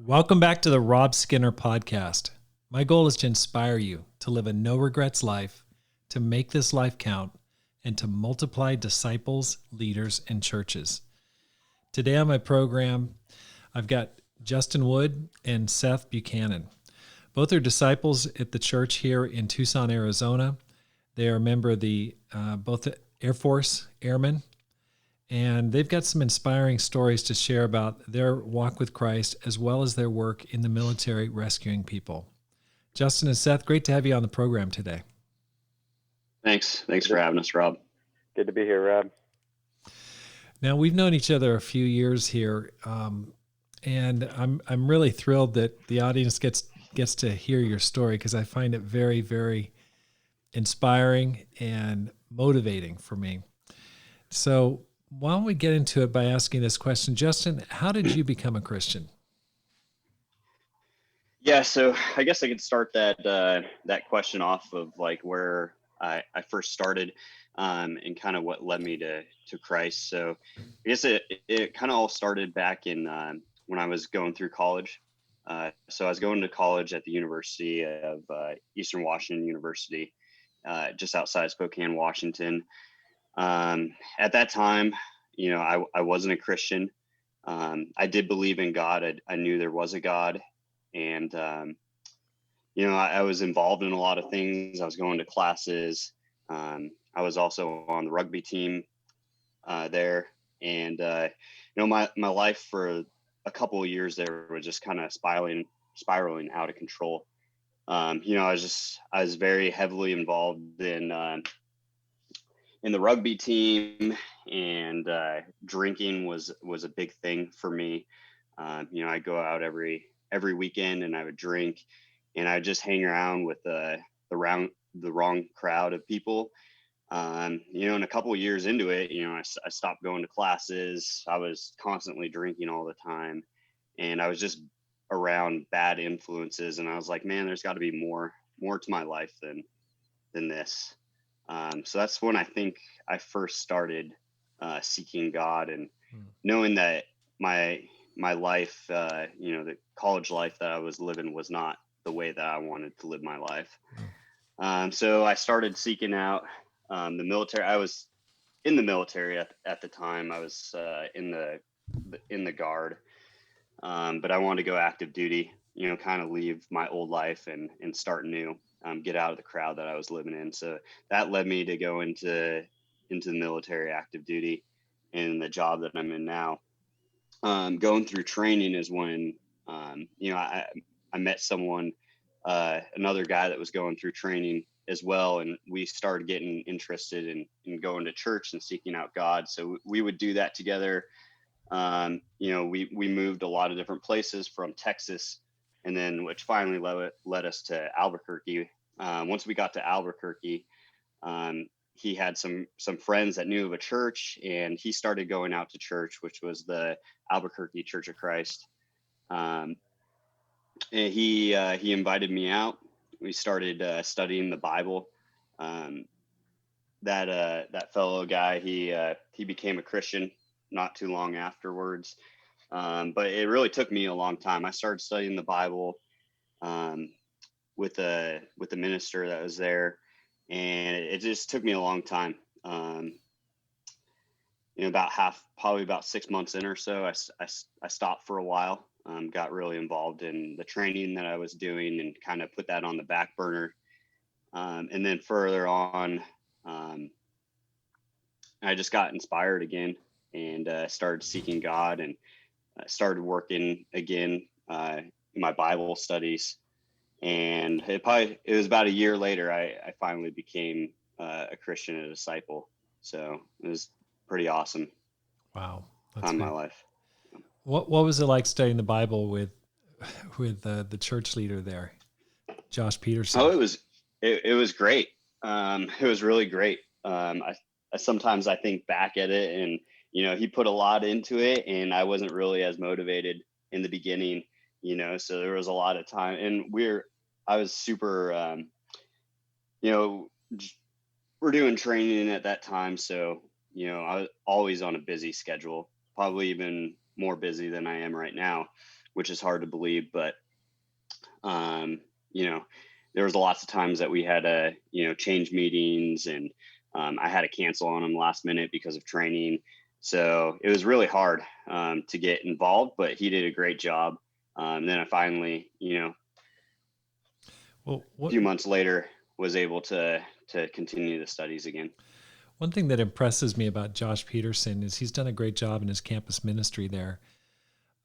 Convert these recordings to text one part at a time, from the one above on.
Welcome back to the Rob Skinner podcast. My goal is to inspire you to live a no regrets life, to make this life count, and to multiply disciples, leaders, and churches. Today on my program, I've got Justin Wood and Seth Buchanan. Both are disciples at the church here in Tucson, Arizona. They are a member of the both Air Force Airmen, and they've got some inspiring stories to share about their walk with Christ as well as their work in the military rescuing people. Justin and Seth, great to have you on the program today. Thanks for having us, Rob. Good to be here, Rob. Now, we've known each other a few years here, and I'm really thrilled that the audience gets to hear your story because I find it very, very inspiring and motivating for me. So why don't we get into it by asking this question. Justin, how did you become a Christian? Yeah, so I guess I could start that question off of like where I first started and kind of what led me to Christ. So I guess it kind of all started back in when I was going through college. So I was going to college at the University of Eastern Washington University, just outside Spokane, Washington. At that time, you know, I wasn't a Christian. I did believe in God. I knew there was a God. And, you know, I was involved in a lot of things. I was going to classes. I was also on the rugby team there. And, you know, my life for a couple of years there was just kind of spiraling out of control. You know, I was very heavily involved in the rugby team, and drinking was a big thing for me. You know, I go out every weekend and I would drink, and I'd just hang around with the wrong crowd of people. You know, and a couple of years into it, you know, I stopped going to classes. I was constantly drinking all the time, and I was just around bad influences. And I was like, man, there's got to be more to my life than this. So that's when I think I first started seeking God, and knowing that my life, you know, the college life that I was living was not the way that I wanted to live my life. So I started seeking out the military. I was in the military at the time. I was in the Guard, but I wanted to go active duty, you know, kind of leave my old life and start new. Get out of the crowd that I was living in. So that led me to go into the military active duty and the job that I'm in now. Going through training is when, you know, I met someone, another guy that was going through training as well. And we started getting interested in going to church and seeking out God. So we would do that together. You know, we moved a lot of different places from Texas, and then which finally led us to Albuquerque. Once we got to Albuquerque, he had some friends that knew of a church, and he started going out to church, which was the Albuquerque Church of Christ. And he invited me out. We started studying the Bible. That fellow guy, he became a Christian not too long afterwards. But it really took me a long time. I started studying the Bible with the minister that was there, and it just took me a long time. You know, probably about 6 months in or so, I stopped for a while. Got really involved in the training that I was doing and kind of put that on the back burner. And then further on, I just got inspired again and started seeking God, and started working again in my Bible studies. And it was about a year later, I finally became a Christian and a disciple. So it was pretty awesome. Wow. Time in my life. What was it like studying the Bible with the church leader there, Josh Peterson? Oh, it was great. It was really great. I sometimes I think back at it, and you know, he put a lot into it, and I wasn't really as motivated in the beginning, you know, so there was a lot of time, and I was super, you know, we're doing training at that time. So, you know, I was always on a busy schedule, probably even more busy than I am right now, which is hard to believe, but, you know, there was lots of times that we had to, change meetings, and I had to cancel on him last minute because of training. So it was really hard to get involved, but he did a great job. Then I finally, Well, a few months later, was able to continue the studies again. One thing that impresses me about Josh Peterson is he's done a great job in his campus ministry there,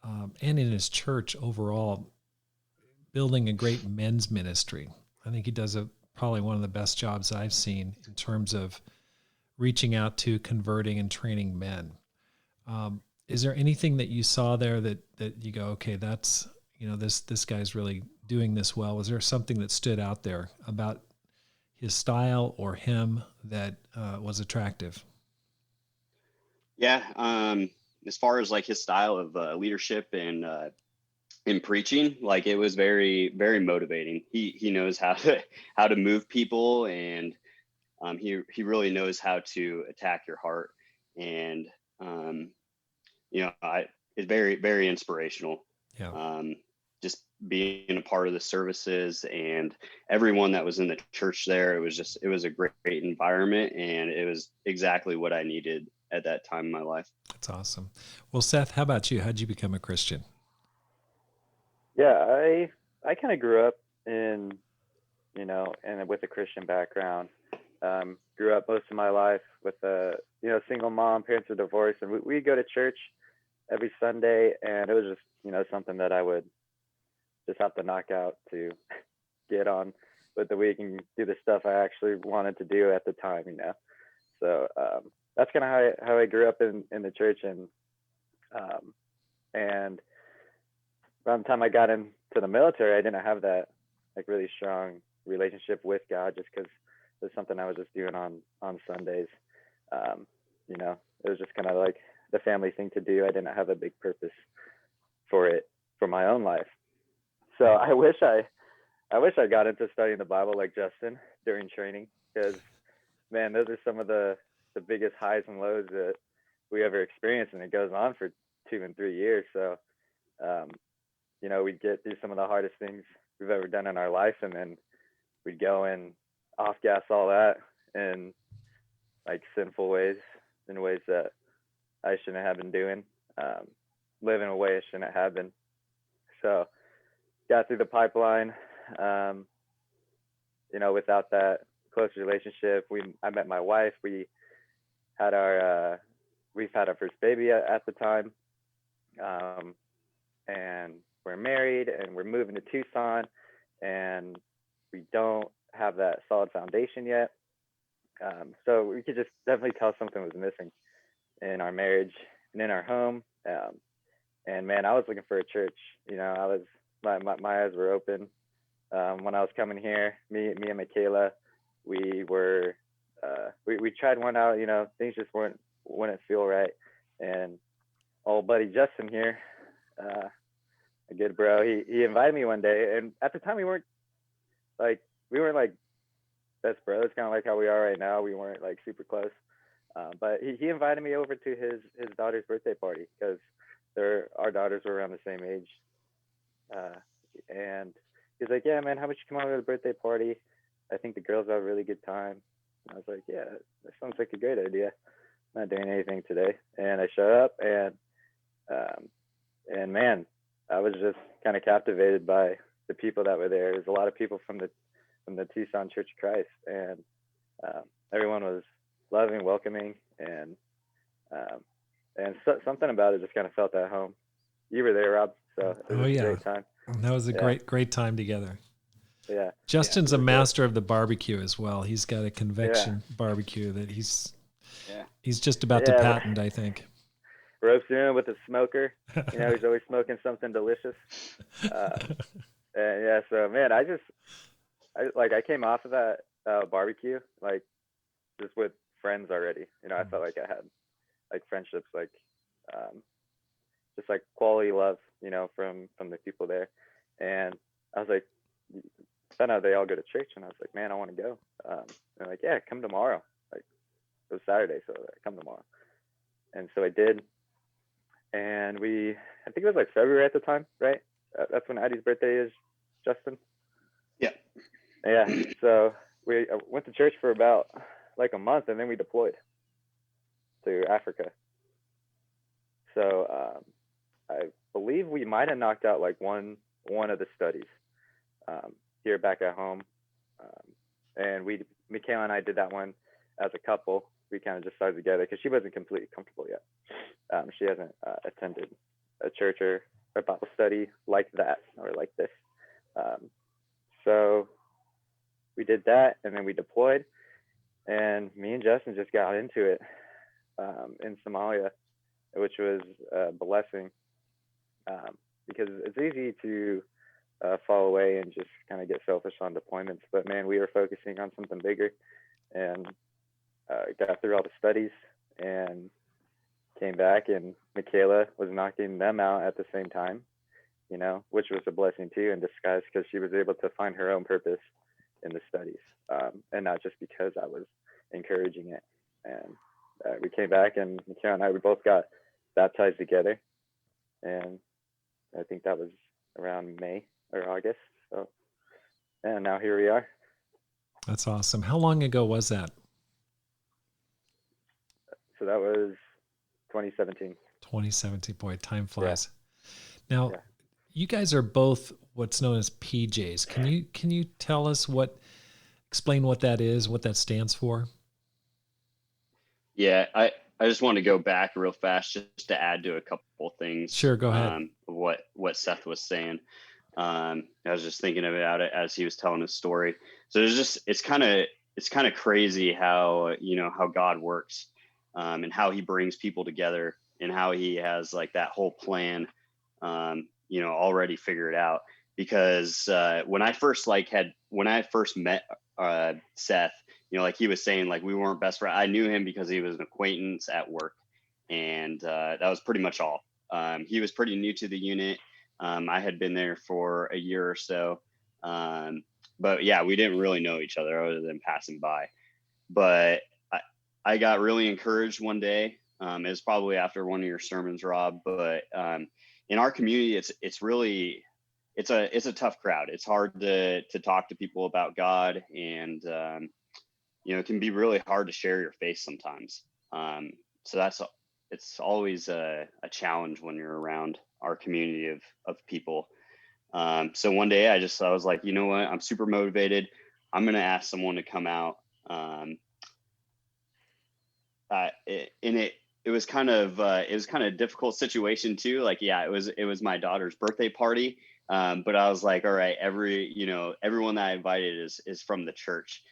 and in his church overall, building a great men's ministry. I think he does probably one of the best jobs I've seen in terms of reaching out to, converting, and training men. Is there anything that you saw there that you go, okay, that's, this guy's really doing this well? Was there something that stood out there about his style or him that was attractive? Yeah. As far as like his style of leadership and in preaching, like it was very, very motivating. He knows how to move people, and he really knows how to attack your heart. And it's very, very inspirational. Yeah. Just being a part of the services and everyone that was in the church there, it was a great environment, and it was exactly what I needed at that time in my life. That's awesome. Well, Seth, how about you? How'd you become a Christian? Yeah, I kind of grew up in, and with a Christian background. Grew up most of my life with a, single mom. Parents were divorced, and we go to church every Sunday, and it was just, something that I would just have to knock out to get on with the week and do the stuff I actually wanted to do at the time, So that's kind of how I grew up in the church, and around the time I got into the military, I didn't have that like really strong relationship with God, just because it was something I was just doing on Sundays. It was just kind of like the family thing to do. I didn't have a big purpose for it for my own life. So I wish I got into studying the Bible like Justin during training, because man, those are some of the biggest highs and lows that we ever experience, and it goes on for 2 and 3 years. So we'd get through some of the hardest things we've ever done in our life, and then we'd go and off gas all that in like sinful ways, in ways that I shouldn't have been doing, live in a way I shouldn't have been. So got through the pipeline. Without that close relationship, I met my wife. We've had our first baby at the time, and we're married, and we're moving to Tucson, and we don't have that solid foundation yet. So we could just definitely tell something was missing in our marriage and in our home. And man, I was looking for a church. My eyes were open when I was coming here. Me and Michaela, we tried one out. Things just wouldn't feel right. And old buddy Justin here, a good bro, he invited me one day, and at the time we weren't like best bros, kind of like how we are right now. We weren't like super close, but he invited me over to his daughter's birthday party, because our daughters were around the same age, and he's like, yeah man, how about you come over to the birthday party? I think the girls have a really good time. And I was like, yeah, that sounds like a great idea. I'm not doing anything today. And I showed up, and man, I was just kind of captivated by the people that were there. There's a lot of people from the Tucson Church of Christ, and everyone was loving, welcoming, and something about it just kind of felt at home. You were there, Rob, so it was a great time. That was a great time together. Yeah. Justin's a master of the barbecue as well. He's got a convection barbecue that he's just about to patent, I think. Ropes in with a smoker. He's always smoking something delicious. So man, I came off of that barbecue like just with friends already. I felt like I had like friendships, like just like quality love, from the people there. And I was like, found out they all go to church, and I was like, man, I want to go. They're like, yeah, come tomorrow. Like, it was Saturday, so come tomorrow. And so I did. and I think it was like February at the time, right? That's when Addie's birthday is, Justin. Yeah. Yeah. So we went to church for about like a month, and then we deployed to Africa. So I believe we might have knocked out like one of the studies here back at home, and Michaela and I did that one as a couple. We kind of just started together because she wasn't completely comfortable yet. She hasn't attended a church or a Bible study like that or like this. So we did that, and then we deployed, and me and Justin just got into it in Somalia, which was a blessing because it's easy to fall away and just kind of get selfish on deployments. But man, we were focusing on something bigger, and got through all the studies and came back, and Michaela was knocking them out at the same time, which was a blessing too in disguise, because she was able to find her own purpose in the studies, and not just because I was encouraging it. And we came back, and Michaela and I, we both got baptized together, and I think that was around May or August. So, and now here we are. That's awesome. How long ago was that? So that was 2017. 2017. Boy, time flies. Yeah. Now, yeah. You guys are both what's known as PJs. Can you tell us explain what that is, what that stands for? Yeah, I just want to go back real fast just to add to a couple things. Sure, go ahead. What Seth was saying. I was just thinking about it as he was telling his story. So it's kind of crazy how how God works, and how he brings people together, and how he has like that whole plan already figured out. Because when I first met Seth, like he was saying, like we weren't best friends. I knew him because he was an acquaintance at work, and that was pretty much all. He was pretty new to the unit. I had been there for a year or so, but yeah, we didn't really know each other other than passing by. But I got really encouraged one day. It was probably after one of your sermons, Rob. But in our community, it's a tough crowd. It's hard to talk to people about God, and it can be really hard to share your faith sometimes. So it's always a challenge when you're around our community of people. So one day I was like, you know what? I'm super motivated. I'm going to ask someone to come out. It was kind of a difficult situation too. Like, yeah, it was my daughter's birthday party. But I was like, all right, everyone that I invited is from the church.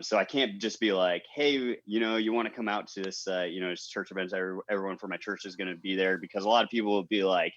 So I can't just be like, hey, you want to come out to this, this church event? Everyone from my church is going to be there, because a lot of people will be like,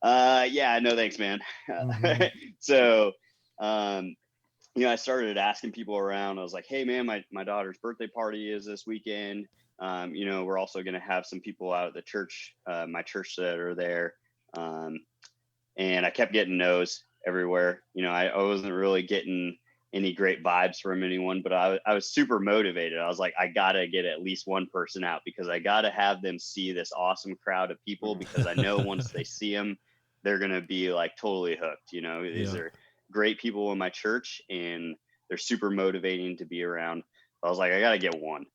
yeah, no, thanks, man. Mm-hmm. So, I started asking people around. I was like, hey, man, my daughter's birthday party is this weekend. We're also going to have some people out at the church, my church, that are there. And I kept getting no's everywhere. I wasn't really getting any great vibes from anyone, but I was super motivated. I was like, I got to get at least one person out, because I got to have them see this awesome crowd of people, because I know once they see them, they're going to be like totally hooked. These are great people in my church, and they're super motivating to be around. I was like, I got to get one.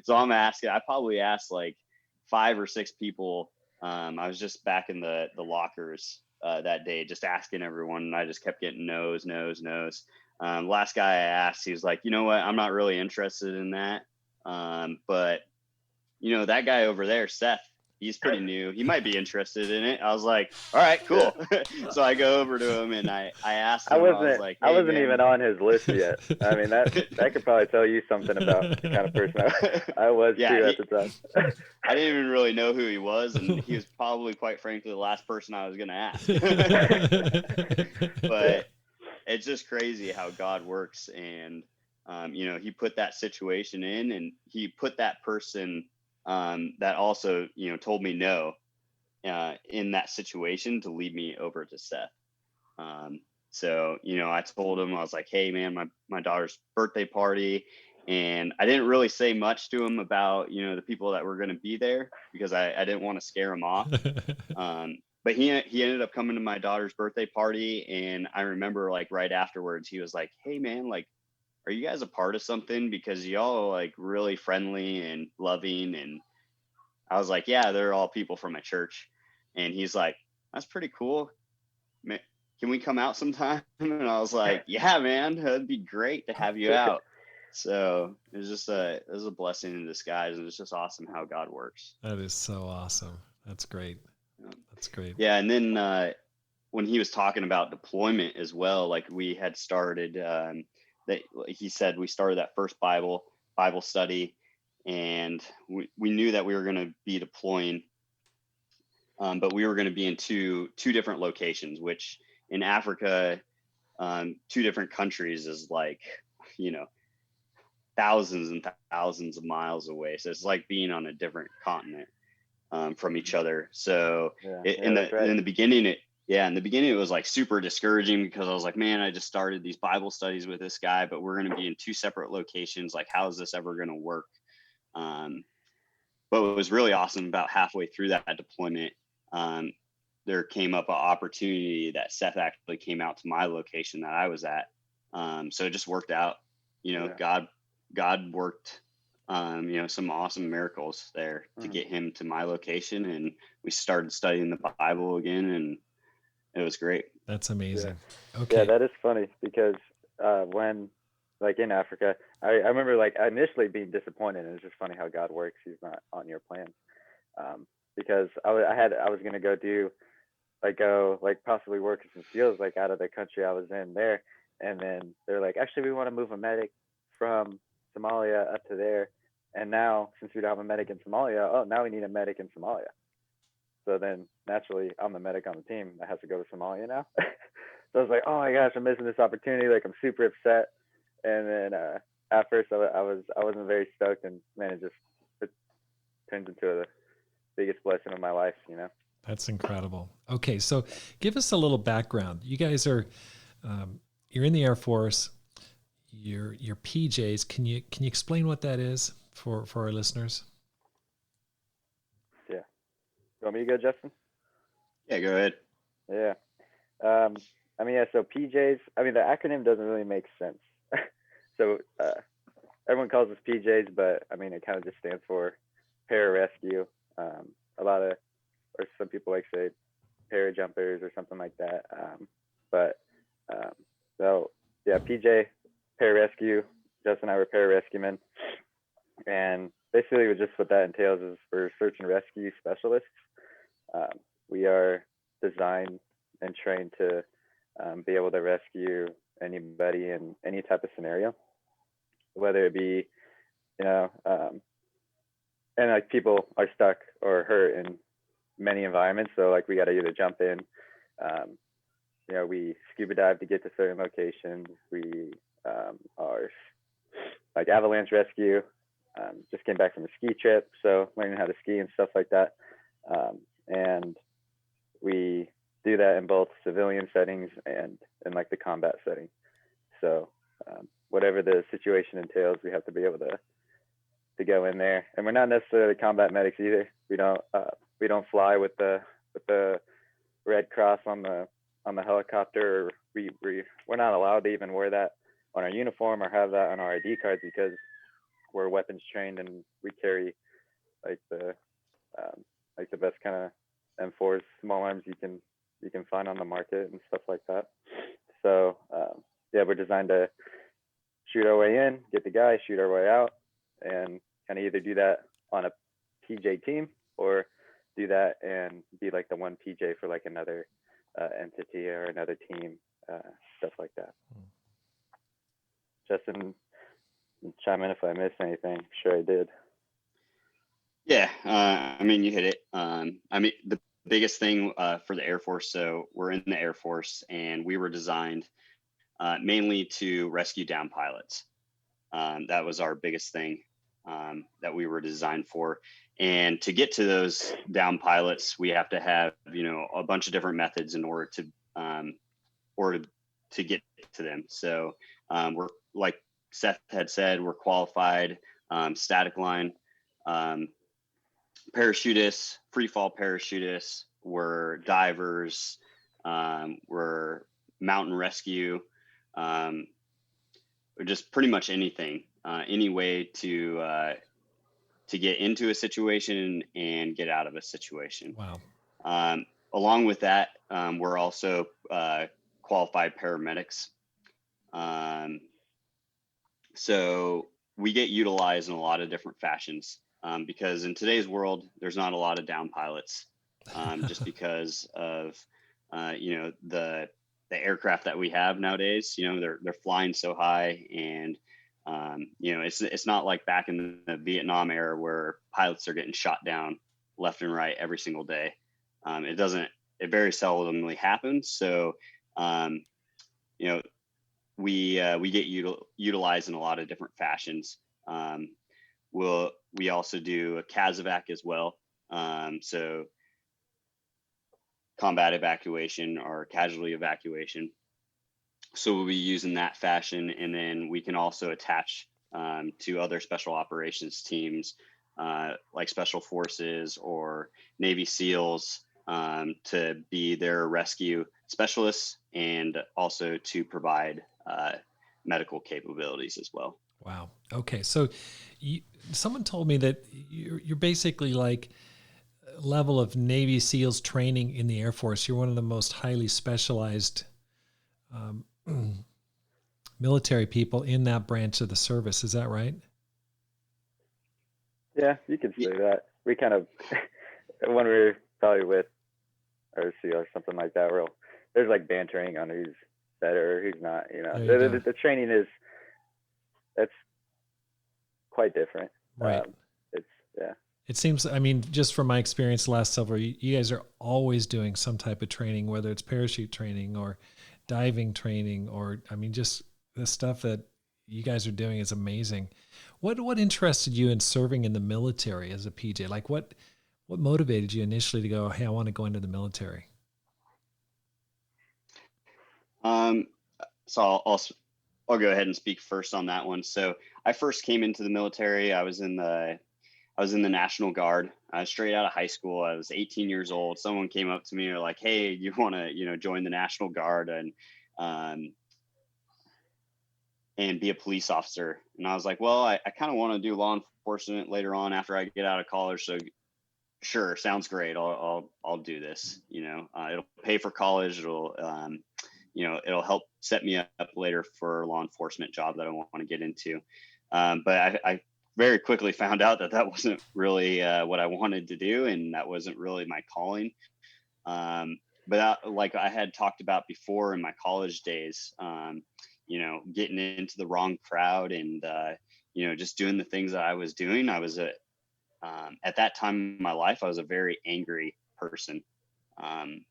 So I probably asked like 5 or 6 people. I was just back in the lockers that day, just asking everyone, and I just kept getting no's. Last guy I asked, he was like, you know what, I'm not really interested in that. But that guy over there, Seth, he's pretty new. He might be interested in it. I was like, all right, cool. So I go over to him and I asked him. I wasn't even on his list yet. I mean, that could probably tell you something about the kind of person I was too at the time. I didn't even really know who he was, and he was probably, quite frankly, the last person I was going to ask. But it's just crazy how God works, and he put that situation in, and he put that person that also, told me no in that situation to lead me over to Seth. So, I told him, I was like, hey, man, my daughter's birthday party, And I didn't really say much to him about, the people that were going to be there because I didn't want to scare him off. But he ended up coming to my daughter's birthday party. And I remember like right afterwards, he was like, "Hey man, like, are you guys a part of something? Because y'all are like really friendly and loving." And I was like, "Yeah, they're all people from my church." And he's like, "That's pretty cool. Can we come out sometime?" And I was like, "Yeah, man, that'd be great to have you out." So it was a blessing in disguise. And it's just awesome how God works. That is so awesome. That's great. That's great. Yeah. And then when he was talking about deployment as well, like we had started, that he said we started that first Bible study, and we knew that we were going to be deploying, but we were going to be in two different locations, which in Africa, 2 different countries is like, thousands and thousands of miles away. So it's like being on a different continent from each other. So in the beginning, it was like super discouraging because I was like, man, I just started these Bible studies with this guy, but we're going to be in 2 separate locations. Like, how is this ever going to work? But what was really awesome about halfway through that deployment, there came up an opportunity that Seth actually came out to my location that I was at. So it just worked out. God worked, some awesome miracles there to get him to my location, and we started studying the Bible again, and it was great. That's amazing. Okay. Yeah, that is funny because when, like in Africa, I remember like initially being disappointed, and it's just funny how God works. He's not on your plans. Because I was gonna go possibly work in some fields like out of the country I was in there, and then they're like, actually, we want to move a medic from Somalia up to there, and now since we don't have a medic in Somalia, now we need a medic in Somalia. So then naturally, I'm the medic on the team that has to go to Somalia now. So I was like, oh my gosh, I'm missing this opportunity. Like, I'm super upset. And then at first I wasn't very stoked, and man, it turns into the biggest blessing of my life, That's incredible. Okay, so give us a little background. You guys are, you're in the Air Force. Your PJs. Can you explain what that is for our listeners? Yeah. You want me to go, Justin? Yeah, go ahead. Yeah. So PJs. The acronym doesn't really make sense. So everyone calls us PJs, but it kind of just stands for pararescue. Or some people like say parajumpers or something like that. PJ, pararescue. Justin and I were pararescuemen, and basically what that entails is we're search and rescue specialists. We are designed and trained to be able to rescue anybody in any type of scenario, whether it be, and like people are stuck or hurt in many environments. So like we got to either jump in, we scuba dive to get to certain locations. We are like avalanche rescue. Just came back from a ski trip, so learning how to ski and stuff like that. And we do that in both civilian settings and in like the combat setting. So whatever the situation entails, we have to be able to go in there. And we're not necessarily combat medics either. We don't fly with the Red Cross on the helicopter. We're not allowed to even wear that on our uniform or have that on our ID cards because we're weapons trained, and we carry like the best kind of M4s, small arms you can find on the market and stuff like that. So we're designed to shoot our way in, get the guy, shoot our way out, and kind of either do that on a PJ team or do that and be like the one PJ for like another entity or another team, stuff like that. Justin, chime in if I missed anything. Sure I did. Yeah, you hit it. The biggest thing for the Air Force, so we're in the Air Force, and we were designed mainly to rescue downed pilots. That was our biggest thing that we were designed for. And to get to those downed pilots, we have to have, a bunch of different methods in order to get to them. So we're like Seth had said, we're qualified static line parachutists, free fall parachutists, we're divers, we're mountain rescue, or just pretty much anything, any way to get into a situation and get out of a situation. Wow. Along with that, we're also qualified paramedics. So we get utilized in a lot of different fashions because in today's world, there's not a lot of down pilots just because of, the aircraft that we have nowadays. They're flying so high, and it's not like back in the Vietnam era where pilots are getting shot down left and right every single day. It very seldomly happens. So, we get utilized in a lot of different fashions. We also do a CASEVAC as well. So combat evacuation or casualty evacuation. So we'll be using that fashion, and then we can also attach to other special operations teams like Special Forces or Navy SEALs to be their rescue specialists and also to provide medical capabilities as well. Wow. Okay. So someone told me that you're basically like level of Navy SEALs training in the Air Force. You're one of the most highly specialized military people in that branch of the service. Is that right? Yeah, you could say that. We kind of, when we were probably with our SEAL or something like that, there's like bantering on who's better, who's not, the training that's quite different. Right. It seems, just from my experience the last several, you guys are always doing some type of training, whether it's parachute training or diving training, or, just the stuff that you guys are doing is amazing. What interested you in serving in the military as a PJ? Like what motivated you initially to go, hey, I want to go into the military? So I'll go ahead and speak first on that one. So I first came into the military. I was in the National Guard. Straight out of high school. I was 18 years old. Someone came up to me and were like, hey, you want to, join the National Guard and be a police officer? And I was like, well, I kind of want to do law enforcement later on after I get out of college. So sure, sounds great. I'll do this. It'll pay for college. It'll help set me up later for a law enforcement job that I want to get into. But I very quickly found out that wasn't really what I wanted to do, and that wasn't really my calling. But like I had talked about before in my college days, getting into the wrong crowd and, just doing the things that I was doing. I was at that time in my life, I was a very angry person. I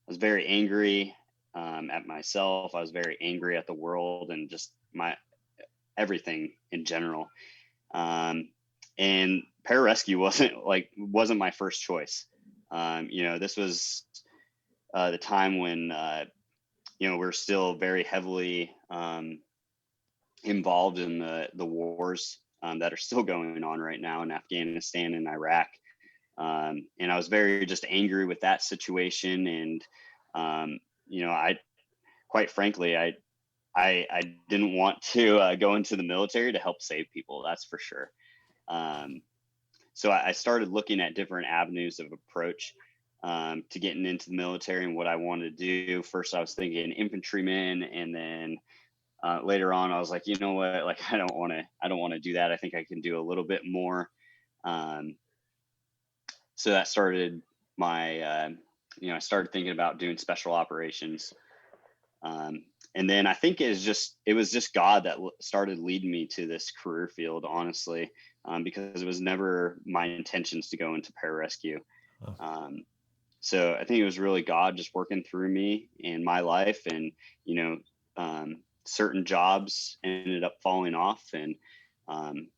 was very angry at myself. I was very angry at the world and just everything in general. And pararescue wasn't my first choice. This was the time when, we're still very heavily involved in the wars that are still going on right now in Afghanistan and Iraq. And I was very just angry with that situation. And, quite frankly, I didn't want to go into the military to help save people. That's for sure. So I started looking at different avenues of approach to getting into the military and what I wanted to do. First, I was thinking infantryman, and then later on, I was like, you know what? Like, I don't want to do that. I think I can do a little bit more. So that started my, I started thinking about doing special operations. And then I think it was just God that started leading me to this career field, honestly, because it was never my intentions to go into pararescue. Oh. So I think it was really God just working through me in my life, and, certain jobs ended up falling off and kind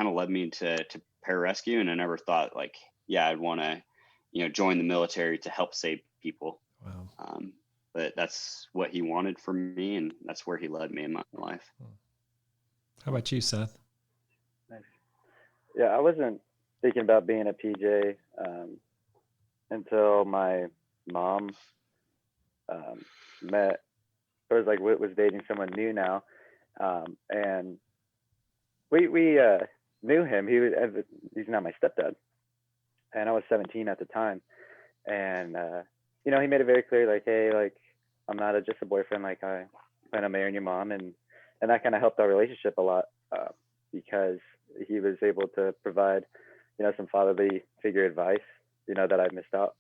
of led me to pararescue. And I never thought I'd want to, join the military to help save people. Wow. But that's what he wanted from me, and that's where he led me in my life. How about you, Seth? Nice. Yeah, I wasn't thinking about being a PJ until my mom met, or was dating someone new now, and we knew him. He's not my stepdad, and I was 17 at the time, and he made it very clear, like, hey, like, I'm not just a boyfriend, like, I plan on marrying your mom, and that kind of helped our relationship a lot, because he was able to provide some fatherly figure advice that I missed out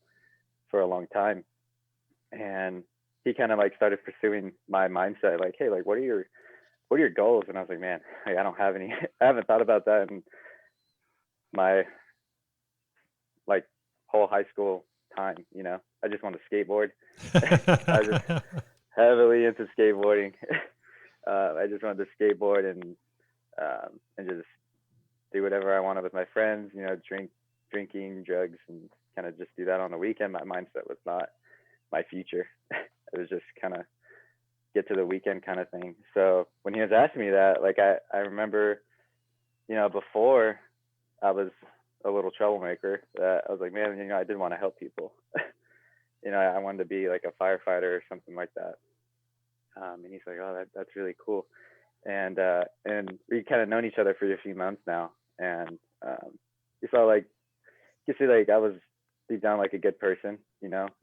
for a long time. And he kind of like started pursuing my mindset, like, hey, like, what are your goals? And I was like, man, I don't have any. I haven't thought about that in my like whole high school time. I just want to skateboard. I was just heavily into skateboarding. I just wanted to skateboard and just do whatever I wanted with my friends, drinking, drugs, and kind of just do that on the weekend. My mindset was not my future. It was just kind of get to the weekend kind of thing. So when he was asking me that, like, I remember, before I was a little troublemaker, that I was like, man, I did want to help people. I wanted to be like a firefighter or something like that. And he's like, oh, that's really cool. And we kind of known each other for a few months now. And you saw, like, you see, like, I was deep down like a good person,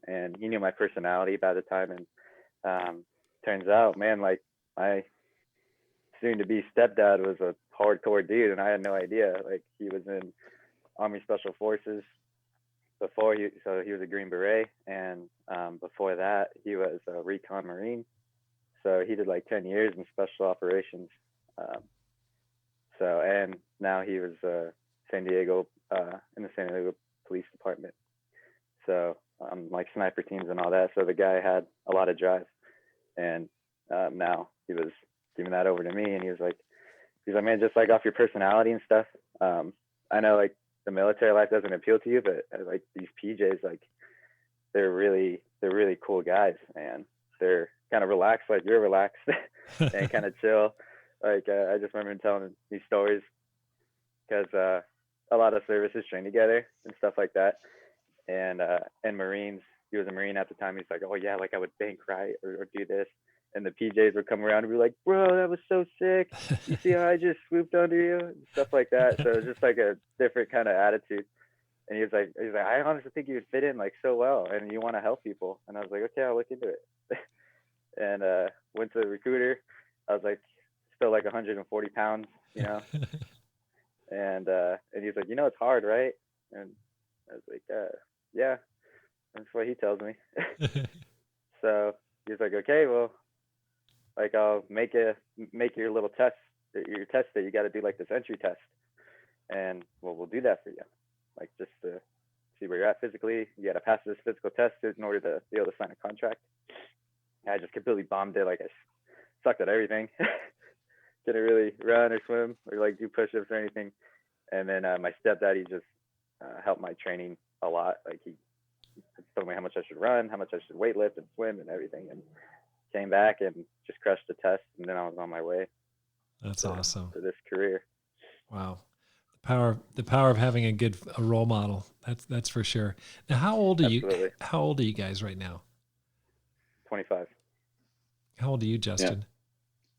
and he knew my personality by the time. And turns out, man, like, my soon to be stepdad was a hardcore dude, and I had no idea. Like, he was in Army Special Forces before, so he was a Green Beret, and before that he was a recon Marine. So he did like 10 years in special operations. And now he was San Diego, in the San Diego Police Department. So like sniper teams and all that. So the guy had a lot of drive, and now he was giving that over to me, and he's like, man, just like off your personality and stuff. I know like the military life doesn't appeal to you, but like these PJs, like, they're really cool guys, and they're kind of relaxed, like you're relaxed, and kind of chill. Like, I just remember him telling these stories, because a lot of services train together and stuff like that. And Marines, he was a Marine at the time. He's like, oh yeah, like I would bank right or do this. And the PJs would come around and be like, bro, that was so sick. You see how I just swooped under you? And stuff like that. So it's just like a different kind of attitude. And he's like, I honestly think you would fit in like so well, and you want to help people. And I was like, okay, I'll look into it. And went to the recruiter. I was like, still like 140 pounds, and he's like, it's hard, right? And I was like, yeah, that's what he tells me. So he's like, okay, well, like, I'll make your little test, your test that you got to do, like this entry test, and we'll do that for you, like, just to see where you're at physically. You got to pass this physical test in order to be able to sign a contract. I just completely bombed it. Like, I sucked at everything. Didn't really run or swim or like do push-ups or anything. And then my stepdad, he just helped my training a lot. Like, he told me how much I should run, how much I should weight lift and swim and everything, and came back and just crushed the test. And then I was on my way. That's awesome. For this career. Wow. The power of having a role model. That's for sure. Now, how old are you? How old are you guys right now? 25. How old are you, Justin?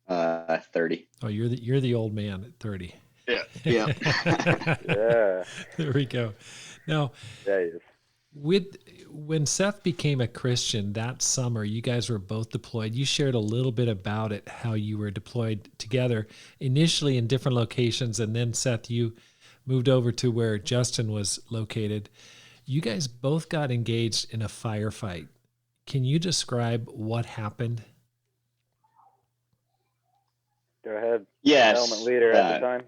30. Oh, you're the old man at 30. Yeah. Yeah. There we go. Now, when Seth became a Christian that summer, you guys were both deployed. You shared a little bit about it, how you were deployed together, initially in different locations, and then Seth, you moved over to where Justin was located. You guys both got engaged in a firefight. Can you describe what happened? Go ahead. Yes. Element leader at the time.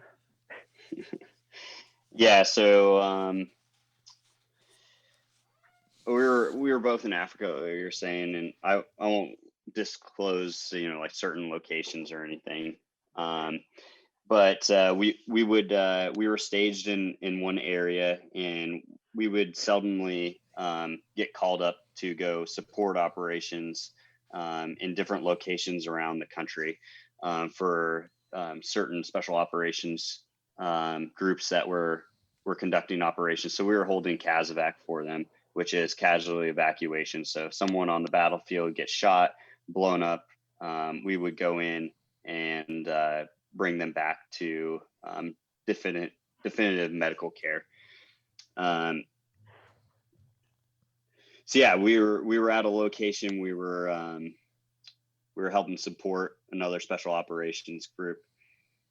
Yeah. So we were both in Africa, like you're saying, and I won't disclose, like certain locations or anything. But we were staged in one area, and we would seldomly get called up to go support operations in different locations around the country for certain special operations groups that were conducting operations. So we were holding CASEVAC for them, which is casualty evacuation. So if someone on the battlefield gets shot, blown up, we would go in and bring them back to definitive medical care. So yeah, we were at a location. We were helping support another special operations group,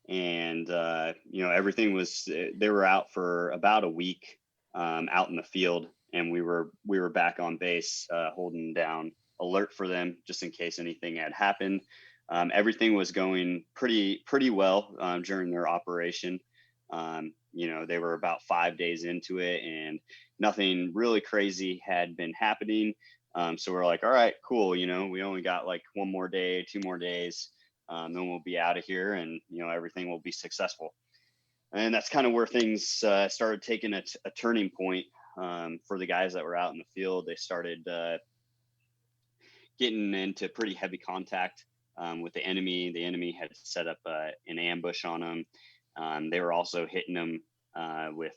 and everything was. They were out for about a week, out in the field, and we were back on base, holding down alert for them just in case anything had happened. Everything was going pretty well during their operation. They were about 5 days into it, and nothing really crazy had been happening. So we're like, all right, cool. We only got like 1 more day, 2 more days, then we'll be out of here, and everything will be successful. And that's kind of where things started taking a turning point for the guys that were out in the field. They started getting into pretty heavy contact with the enemy. The enemy had set up an ambush on them. They were also hitting them with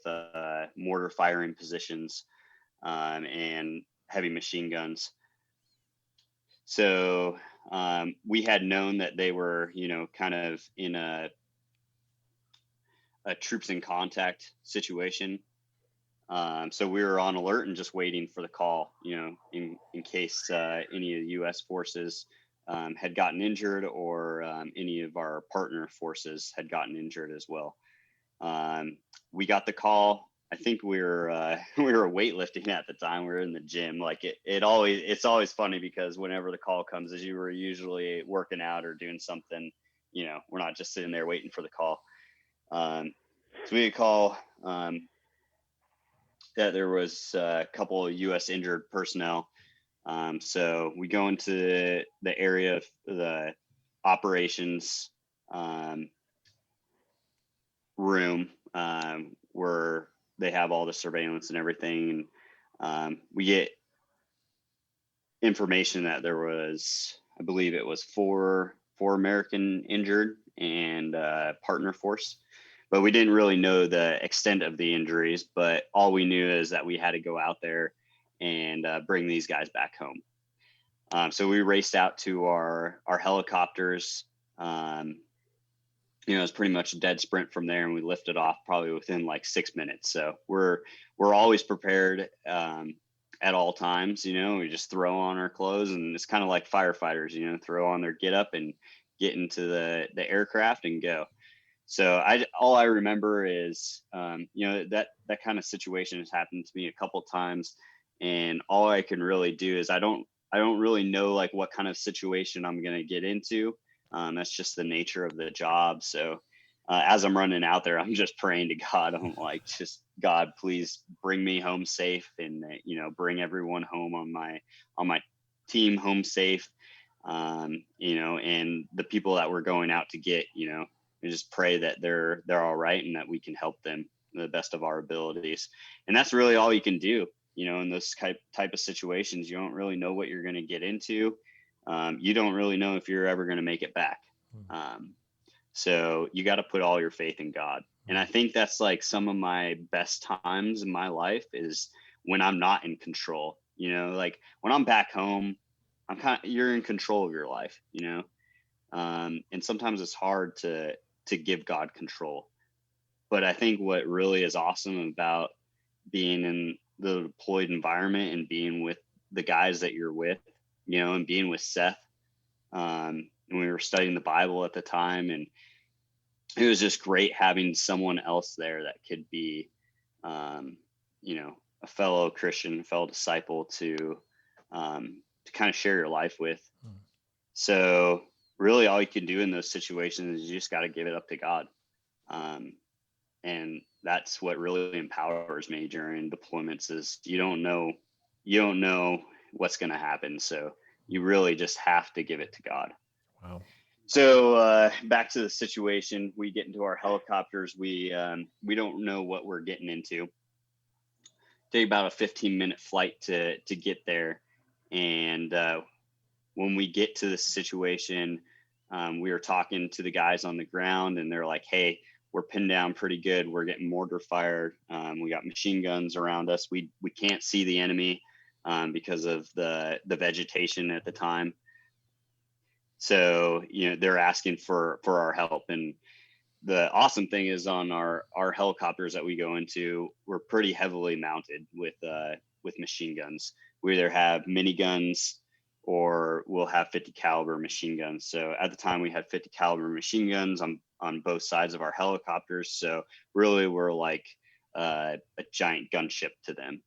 mortar firing positions and heavy machine guns. So we had known that they were, kind of in a troops in contact situation. So we were on alert and just waiting for the call, in case any of the U.S. forces had gotten injured, or any of our partner forces had gotten injured as well. We got the call. I think we were weightlifting at the time. We were in the gym. Like it's always funny because whenever the call comes, as you were usually working out or doing something, we're not just sitting there waiting for the call. So we had a call that there was a couple of U.S. injured personnel. So we go into the area of the operations room where they have all the surveillance and everything. And we get information that there was, I believe it was four American injured and partner force. But we didn't really know the extent of the injuries, but all we knew is that we had to go out there and bring these guys back home. So we raced out to our helicopters. It was pretty much a dead sprint from there, and we lifted off probably within like 6 minutes. So we're always prepared at all times. We just throw on our clothes, and it's kind of like firefighters, throw on their get up and get into the aircraft and go. So all I remember is, that kind of situation has happened to me a couple of times, and all I can really do is I don't really know like what kind of situation I'm going to get into. That's just the nature of the job. So as I'm running out there, I'm just praying to God. I'm like, just God, please bring me home safe, and bring everyone home on my team home safe. And the people that we're going out to get, we just pray that they're all right and that we can help them to the best of our abilities. And that's really all you can do, in those type of situations. You don't really know what you're going to get into. You don't really know if you're ever going to make it back. So you got to put all your faith in God. And I think that's like some of my best times in my life is when I'm not in control, like when I'm back home, you're in control of your life, and sometimes it's hard to give God control. But I think what really is awesome about being in the deployed environment and being with the guys that you're with, and being with Seth, and we were studying the Bible at the time, and it was just great having someone else there that could be, a fellow Christian, fellow disciple to kind of share your life with. So really all you can do in those situations is you just got to give it up to God. And that's what really empowers me during deployments is you don't know what's going to happen. So you really just have to give it to God. Wow. So back to the situation, we get into our helicopters. We don't know what we're getting into. Take about a 15-minute flight to get there. And when we get to the situation, we were talking to the guys on the ground, and they're like, hey, we're pinned down pretty good. We're getting mortar fire. We got machine guns around us. We can't see the enemy because of the vegetation at the time. So, they're asking for our help. And the awesome thing is, on our helicopters that we go into, we're pretty heavily mounted with machine guns. We either have miniguns or we'll have 50 caliber machine guns. So at the time we had 50 caliber machine guns on both sides of our helicopters. So really we're like a giant gunship to them,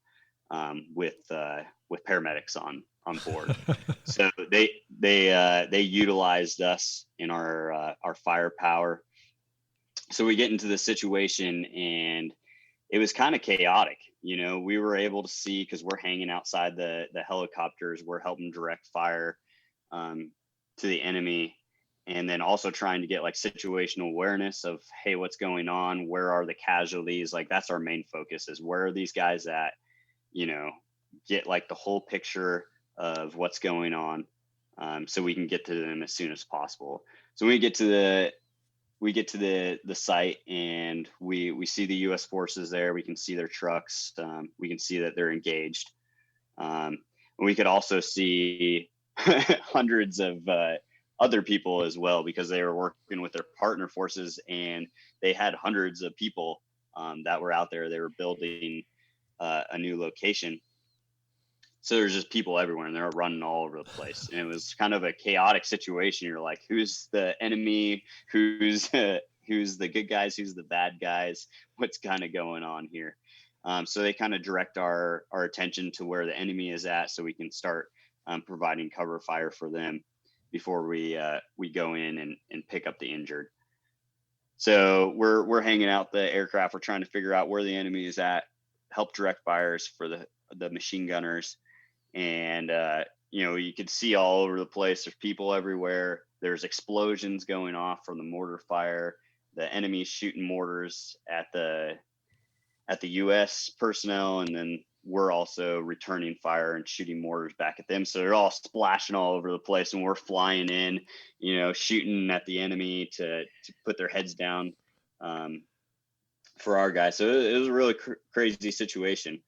with paramedics on board. So they utilized us in our firepower. So we get into the situation, and it was kind of chaotic. We were able to see, because we're hanging outside the helicopters, we're helping direct fire to the enemy, and then also trying to get like situational awareness of, hey, what's going on? Where are the casualties? Like, that's our main focus, is where are these guys at? Get like the whole picture of what's going on, so we can get to them as soon as possible. So we get to the site, and we see the U.S. forces there. We can see their trucks. We can see that they're engaged. We could also see hundreds of other people as well, because they were working with their partner forces, and they had hundreds of people that were out there. They were building a new location. So there's just people everywhere, and they're running all over the place. And it was kind of a chaotic situation. You're like, who's the enemy? Who's the good guys? Who's the bad guys? What's kind of going on here? So they kind of direct our attention to where the enemy is at, so we can start providing cover fire for them before we go in and pick up the injured. So we're hanging out the aircraft. We're trying to figure out where the enemy is at, help direct fires for the machine gunners. And you could see all over the place. There's people everywhere. There's explosions going off from the mortar fire. The enemy's shooting mortars at the U.S. personnel, and then we're also returning fire and shooting mortars back at them. So they're all splashing all over the place, and we're flying in, shooting at the enemy to put their heads down for our guys. So it was a really crazy situation.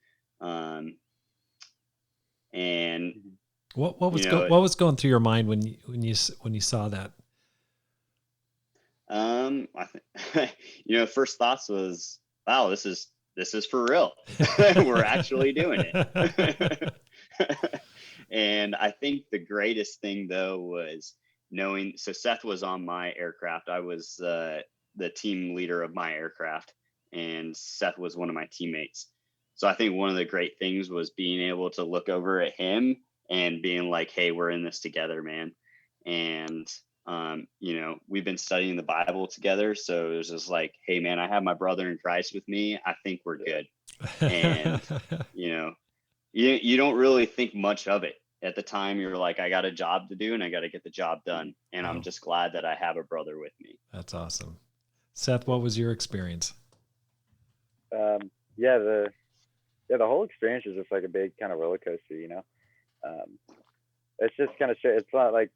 And what was going through your mind when you saw that? I think first thoughts was, wow, this is for real. We're actually doing it. And I think the greatest thing though was knowing. So Seth was on my aircraft. I was the team leader of my aircraft, and Seth was one of my teammates. So I think one of the great things was being able to look over at him and being like, hey, we're in this together, man. And, we've been studying the Bible together. So it was just like, hey, man, I have my brother in Christ with me. I think we're good. And, you don't really think much of it. At the time, you're like, I got a job to do, and I got to get the job done. And I'm just glad that I have a brother with me. That's awesome. Seth, what was your experience? The whole experience is just like a big kind of roller coaster, it's just kind of shit. It's not like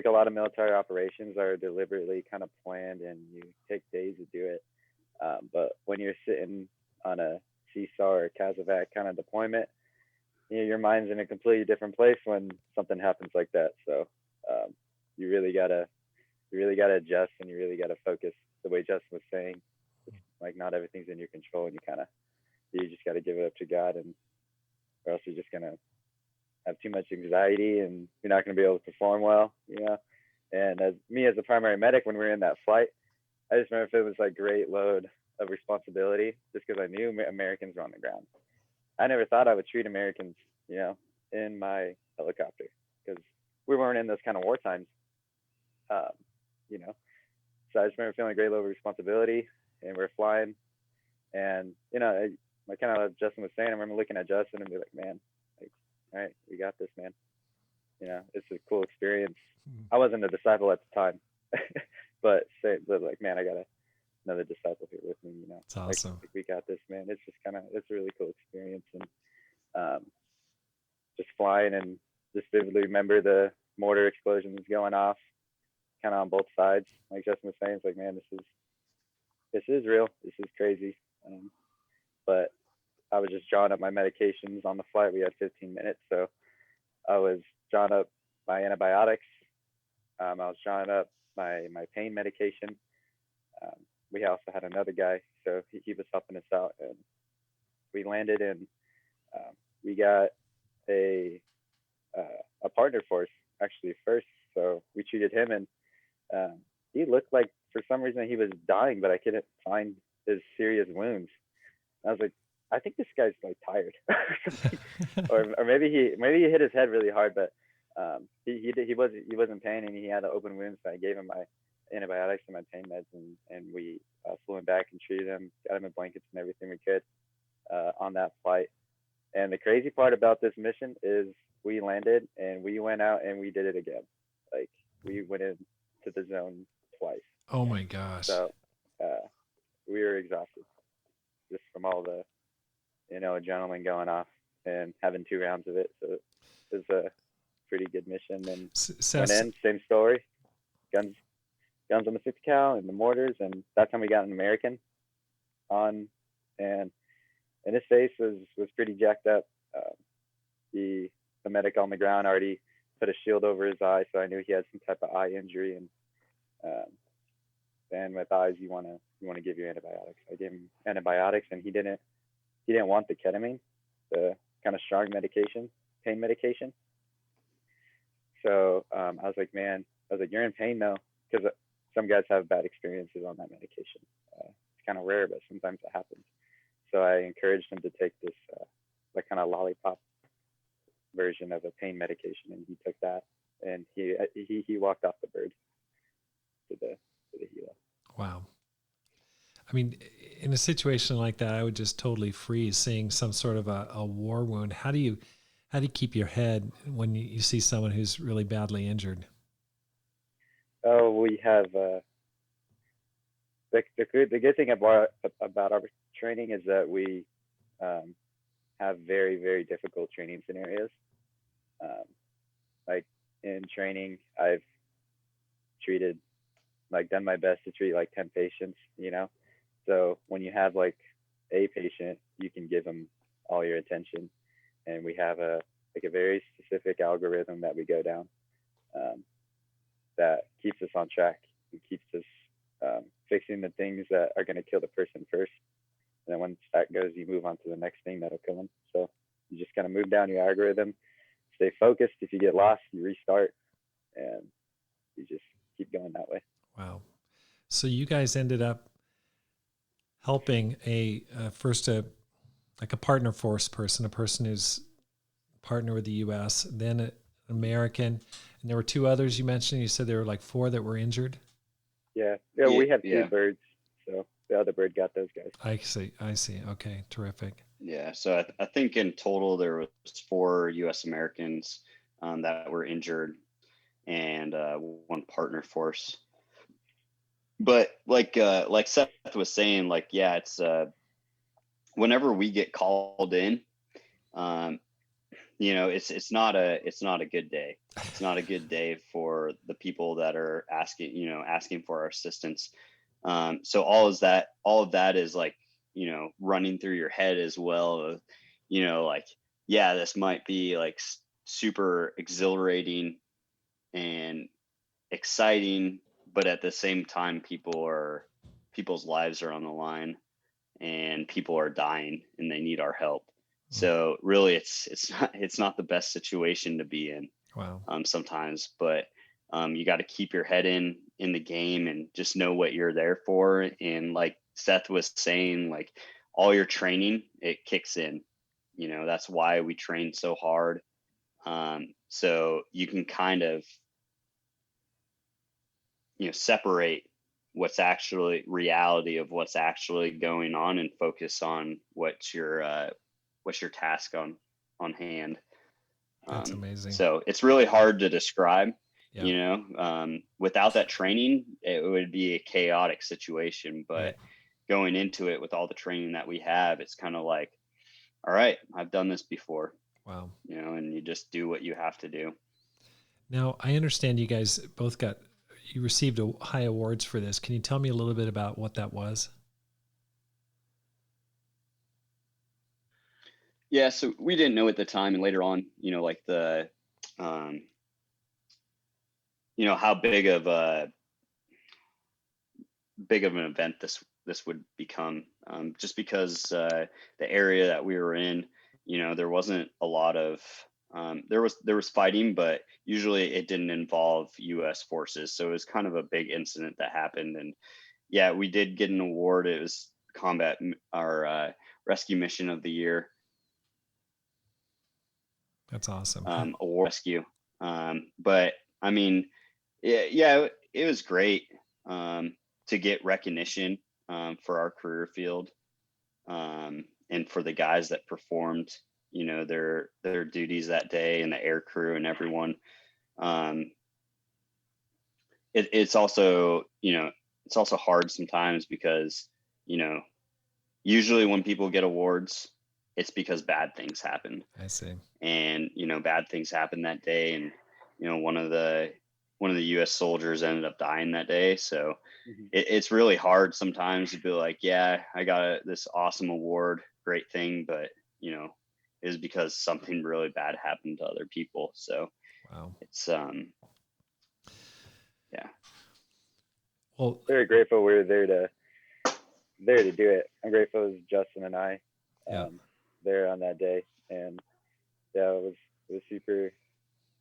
a lot of military operations are deliberately kind of planned and you take days to do it. But when you're sitting on a CSAR or CASEVAC kind of deployment, your mind's in a completely different place when something happens like that. So you really gotta adjust, and you really gotta focus. The way Justin was saying, it's like not everything's in your control, and you just got to give it up to God, and or else you're just going to have too much anxiety and you're not going to be able to perform well, And as a primary medic, when we were in that flight, I just remember it was like great load of responsibility, just because I knew Americans were on the ground. I never thought I would treat Americans, in my helicopter, because we weren't in those kind of war times, So I just remember feeling a great load of responsibility, and we're flying. And, like kind of Justin was saying, I remember looking at Justin and be like, man, like, all right, we got this, man. It's a cool experience. I wasn't a disciple at the time, but like, man, I got another disciple here with me, It's awesome. Like, we got this, man. It's just it's a really cool experience. And just flying, and just vividly remember the mortar explosions going off. kind of on both sides. Like Justin was saying, it's like, man, this is real. This is crazy. But I was just drawing up my medications on the flight. We had 15 minutes, so I was drawing up my antibiotics. I was drawing up my pain medication. We also had another guy, so he was helping us out, and we landed, and we got a partner for us actually first. So we treated him, and he looked like for some reason he was dying, but I couldn't find his serious wounds. I was like, I think this guy's like tired, or maybe he hit his head really hard, but he wasn't in pain, and he had an open wound. So I gave him my antibiotics and my pain meds, and we flew him back and treated him, got him in blankets and everything we could on that flight. And the crazy part about this mission is we landed and we went out and we did it again. Like we went into the zone twice. Oh my gosh. So we were exhausted just from all the, adrenaline going off and having 2 rounds of it. So it was a pretty good mission. And went in, same story, guns on the 50 cal and the mortars. And that time we got an American on, and his face was pretty jacked up. The medic on the ground already put a shield over his eye, so I knew he had some type of eye injury. And with eyes, you want to give you antibiotics. I gave him antibiotics, and he didn't want the ketamine, the kind of strong medication, pain medication. So I was like, you're in pain though, because some guys have bad experiences on that medication. It's kind of rare, but sometimes it happens. So I encouraged him to take this like kind of lollipop version of a pain medication, and he took that, and he walked off the bird to the helo. Wow. I mean, in a situation like that, I would just totally freeze seeing some sort of a war wound. How do you keep your head when you see someone who's really badly injured? Oh, we have the good thing about our training is that we have very, very difficult training scenarios. Like in training, I've done my best to treat like 10 patients, So when you have like a patient, you can give them all your attention, and we have a very specific algorithm that we go down that keeps us on track and keeps us fixing the things that are going to kill the person first. And then once that goes, you move on to the next thing that'll kill them. So you just kind of move down your algorithm, stay focused. If you get lost, you restart, and you just keep going that way. Wow. So you guys ended up helping first a partner force person, a person who's partner with the U.S., then an American, and there were 2 others you mentioned. You said there were like 4 that were injured. Yeah, we have 2 birds, so the other bird got those guys. I see. Okay, terrific. Yeah, so I think in total there was 4 U.S. Americans that were injured, and 1 partner force. But like Seth was saying, it's whenever we get called in, it's not a good day. It's not a good day for the people that are asking for our assistance. So all of that is running through your head as well. This might be like super exhilarating and exciting, but at the same time, people's lives are on the line, and people are dying, and they need our help. So really, it's not the best situation to be in. Wow. Sometimes, but you got to keep your head in the game and just know what you're there for. And like Seth was saying, like all your training, it kicks in. That's why we train so hard. So you can kind of separate what's actually reality of what's actually going on and focus on what's your task on hand. That's amazing. So it's really hard to describe. Yeah. Without that training, it would be a chaotic situation, but right. Going into it with all the training that we have, it's kind of like, all right, I've done this before. Wow. And you just do what you have to do. Now I understand you guys both got you received high awards for this. Can you tell me a little bit about what that was? Yeah, so we didn't know at the time, and later on, like the, how big of an event this would become, just because the area that we were in, there wasn't a lot of, there was fighting, but usually it didn't involve U.S. forces, so it was kind of a big incident that happened. And yeah, we did get an award. It was our rescue mission of the year. That's awesome. Award rescue. But I mean, yeah, it was great to get recognition for our career field, and for the guys that performed, their duties that day, and the air crew and everyone. It's also, it's also hard sometimes because, usually when people get awards, it's because bad things happen. I see. And, bad things happened that day. And, one of the U.S. soldiers ended up dying that day. So it's really hard sometimes to be like, yeah, I got this awesome award, great thing, but, it was because something really bad happened to other people. So wow, it's, yeah. Well, very grateful we were there to do it. I'm grateful it was Justin and I there on that day. And yeah, it was super,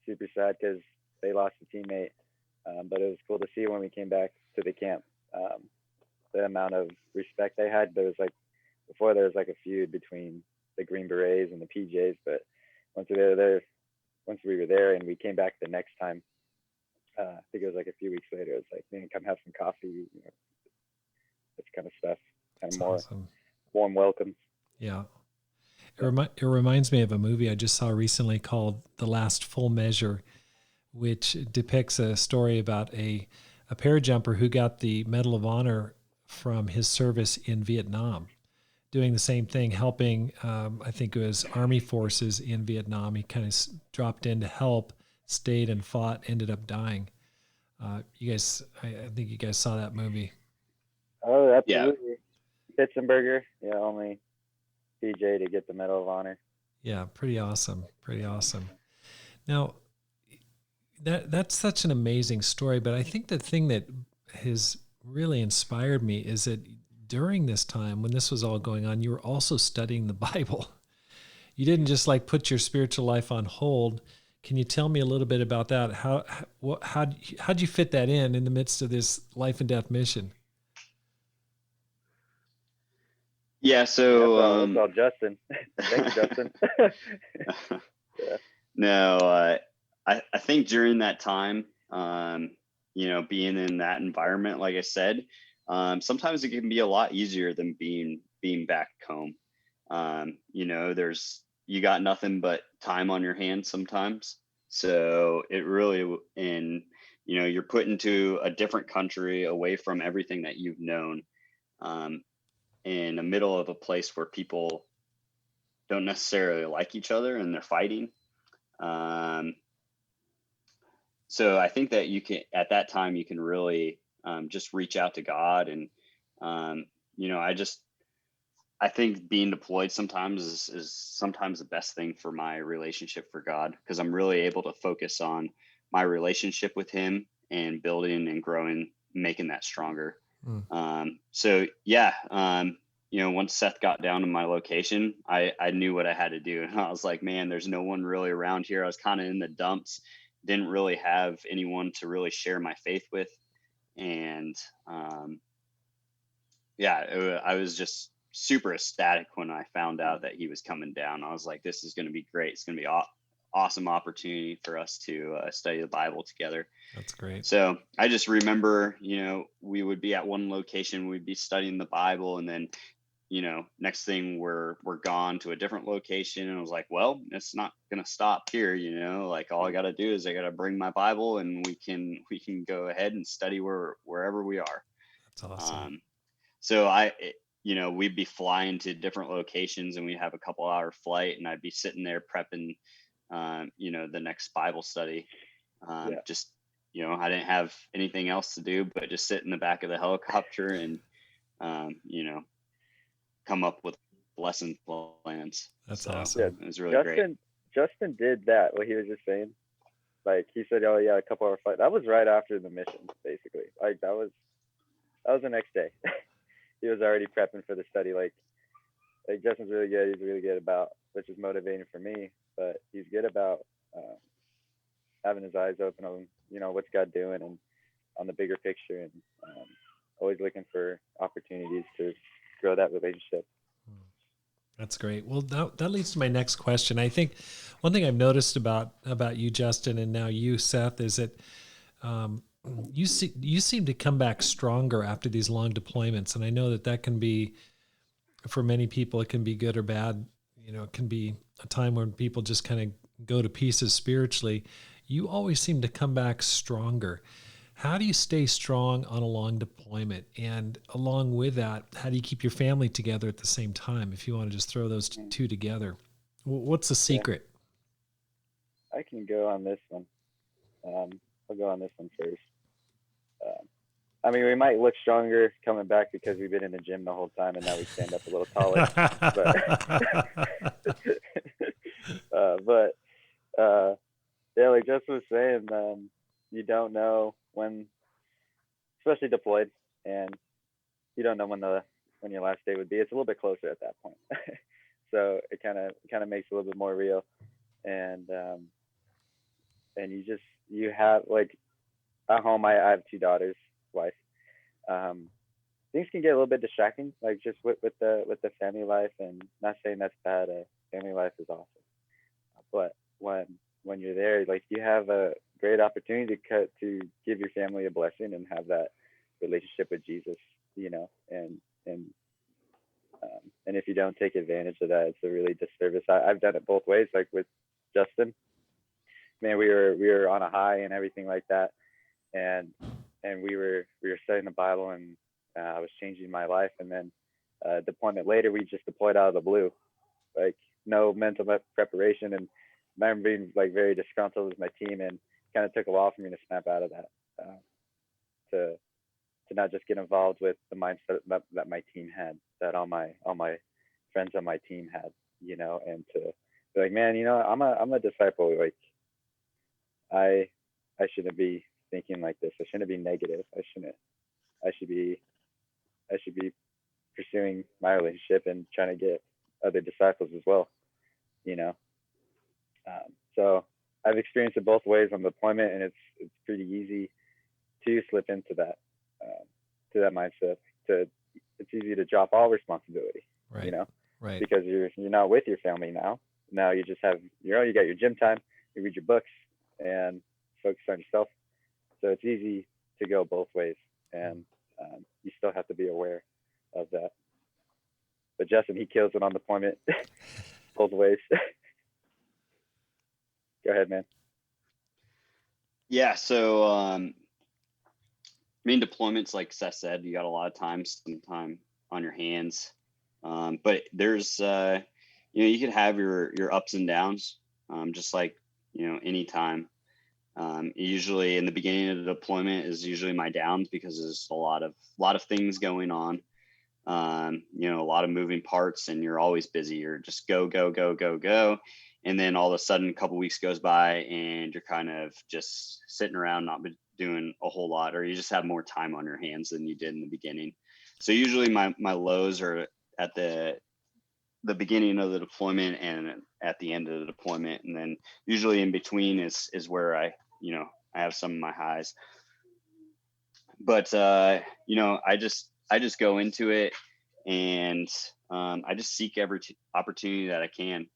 super sad because they lost a teammate. But it was cool to see when we came back to the camp, the amount of respect they had. Before there was like a feud between the Green Berets and the PJs, but once we were there and we came back the next time, I think it was like a few weeks later, it was like, man, come have some coffee, this kind of stuff, kind of more awesome. Warm welcome. Yeah. It reminds me of a movie I just saw recently called The Last Full Measure, which depicts a story about a parajumper who got the Medal of Honor from his service in Vietnam, doing the same thing, helping, I think it was Army forces in Vietnam. He kind of dropped in to help, stayed and fought, ended up dying. You guys, I think you guys saw that movie. Oh, absolutely. Yeah. Pitzenberger, only PJ to get the Medal of Honor. Yeah, pretty awesome. Pretty awesome. Now, that's such an amazing story, but I think the thing that has really inspired me is that during this time when this was all going on, you were also studying the Bible. You didn't just like put your spiritual life on hold. Can you tell me a little bit about that? How'd you fit that in the midst of this life and death mission? Yeah, so that's all Justin. Thanks, Justin. Yeah. No, I think during that time, being in that environment, like I said, sometimes it can be a lot easier than being back home. You got nothing but time on your hands sometimes. So it really, you're put into a different country away from everything that you've known, in the middle of a place where people don't necessarily like each other and they're fighting. So I think that at that time, you can really just reach out to God. And, I think being deployed sometimes is sometimes the best thing for my relationship for God, because I'm really able to focus on my relationship with him and building and growing, making that stronger. So yeah, once Seth got down to my location, I knew what I had to do. And I was like, man, there's no one really around here. I was kind of in the dumps, didn't really have anyone to really share my faith with. And I was just super ecstatic when I found out that he was coming down. I was like, this is going to be great. It's going to be awesome opportunity for us to study the Bible together. That's great. So I just remember, we would be at one location, we'd be studying the Bible, and then, next thing we're gone to a different location. And I was like, well, it's not going to stop here. Like all I got to do is I got to bring my Bible and we can go ahead and study wherever we are. That's awesome. So we'd be flying to different locations and we'd have a couple hour flight, and I'd be sitting there prepping, the next Bible study, just, I didn't have anything else to do but just sit in the back of the helicopter and, come up with lesson plans. That's so awesome. Yeah, it was really great. Justin did that, what he was just saying. Like he said, oh yeah, a couple hour flight. That was right after the mission, basically. Like that was the next day. He was already prepping for the study. Like Justin's really good. He's really good about, which is motivating for me, but he's good about having his eyes open on, what's God doing and on the bigger picture, and always looking for opportunities to grow that relationship. That's great. Well, that leads to my next question. I think one thing I've noticed about you, Justin, and now you, Seth, is that you seem to come back stronger after these long deployments. And I know that can be, for many people, it can be good or bad. It can be a time when people just kind of go to pieces spiritually. You always seem to come back stronger. How do you stay strong on a long deployment? And along with that, how do you keep your family together at the same time? If you want to just throw those two together, what's the secret? I can go on this one. I'll go on this one first. We might look stronger coming back because we've been in the gym the whole time and now we stand up a little taller. Yeah, like Justin was saying, you don't know when, especially deployed, and you don't know when your last day would be. It's a little bit closer at that point. So it kind of makes it a little bit more real. And you have, like, at home, I have 2 daughters, wife. Things can get a little bit distracting, like just with the family life, and not saying that's bad. Family life is awesome, but when you're there, like, you have a great opportunity to give your family a blessing and have that relationship with Jesus, and if you don't take advantage of that, it's a really disservice. I've done it both ways. Like with Justin, man, we were on a high and everything like that, and we were studying the Bible, and I was changing my life, and then deployment later, we just deployed out of the blue, like no mental preparation, and I remember being like very disgruntled with my team, and kind of took a while for me to snap out of that, to not just get involved with the mindset that my team had, that all my friends on my team had, and to be like, man, I'm a disciple. Like I shouldn't be thinking like this. I shouldn't be negative. I should be pursuing my relationship and trying to get other disciples as well, so I've experienced it both ways on deployment, and it's pretty easy to slip into that, to that mindset. It's easy to drop all responsibility, right. Right. Because you're not with your family now. Now you just have you got your gym time, you read your books, and focus on yourself. So it's easy to go both ways, and you still have to be aware of that. But Justin, he kills it on deployment, both ways. Go ahead, man. Yeah. So, deployments, like Seth said, you got a lot of time on your hands. But there's, you could have your ups and downs, just like, any time. Usually in the beginning of the deployment is usually my downs, because there's a lot of things going on. A lot of moving parts, and you're always busy. You're just go, go, go, go, go. And then all of a sudden a couple weeks goes by and you're kind of just sitting around, not doing a whole lot, or you just have more time on your hands than you did in the beginning. So usually my lows are at the beginning of the deployment and at the end of the deployment. And then usually in between is where I have some of my highs. But, I just go into it, and I just seek every opportunity that I can.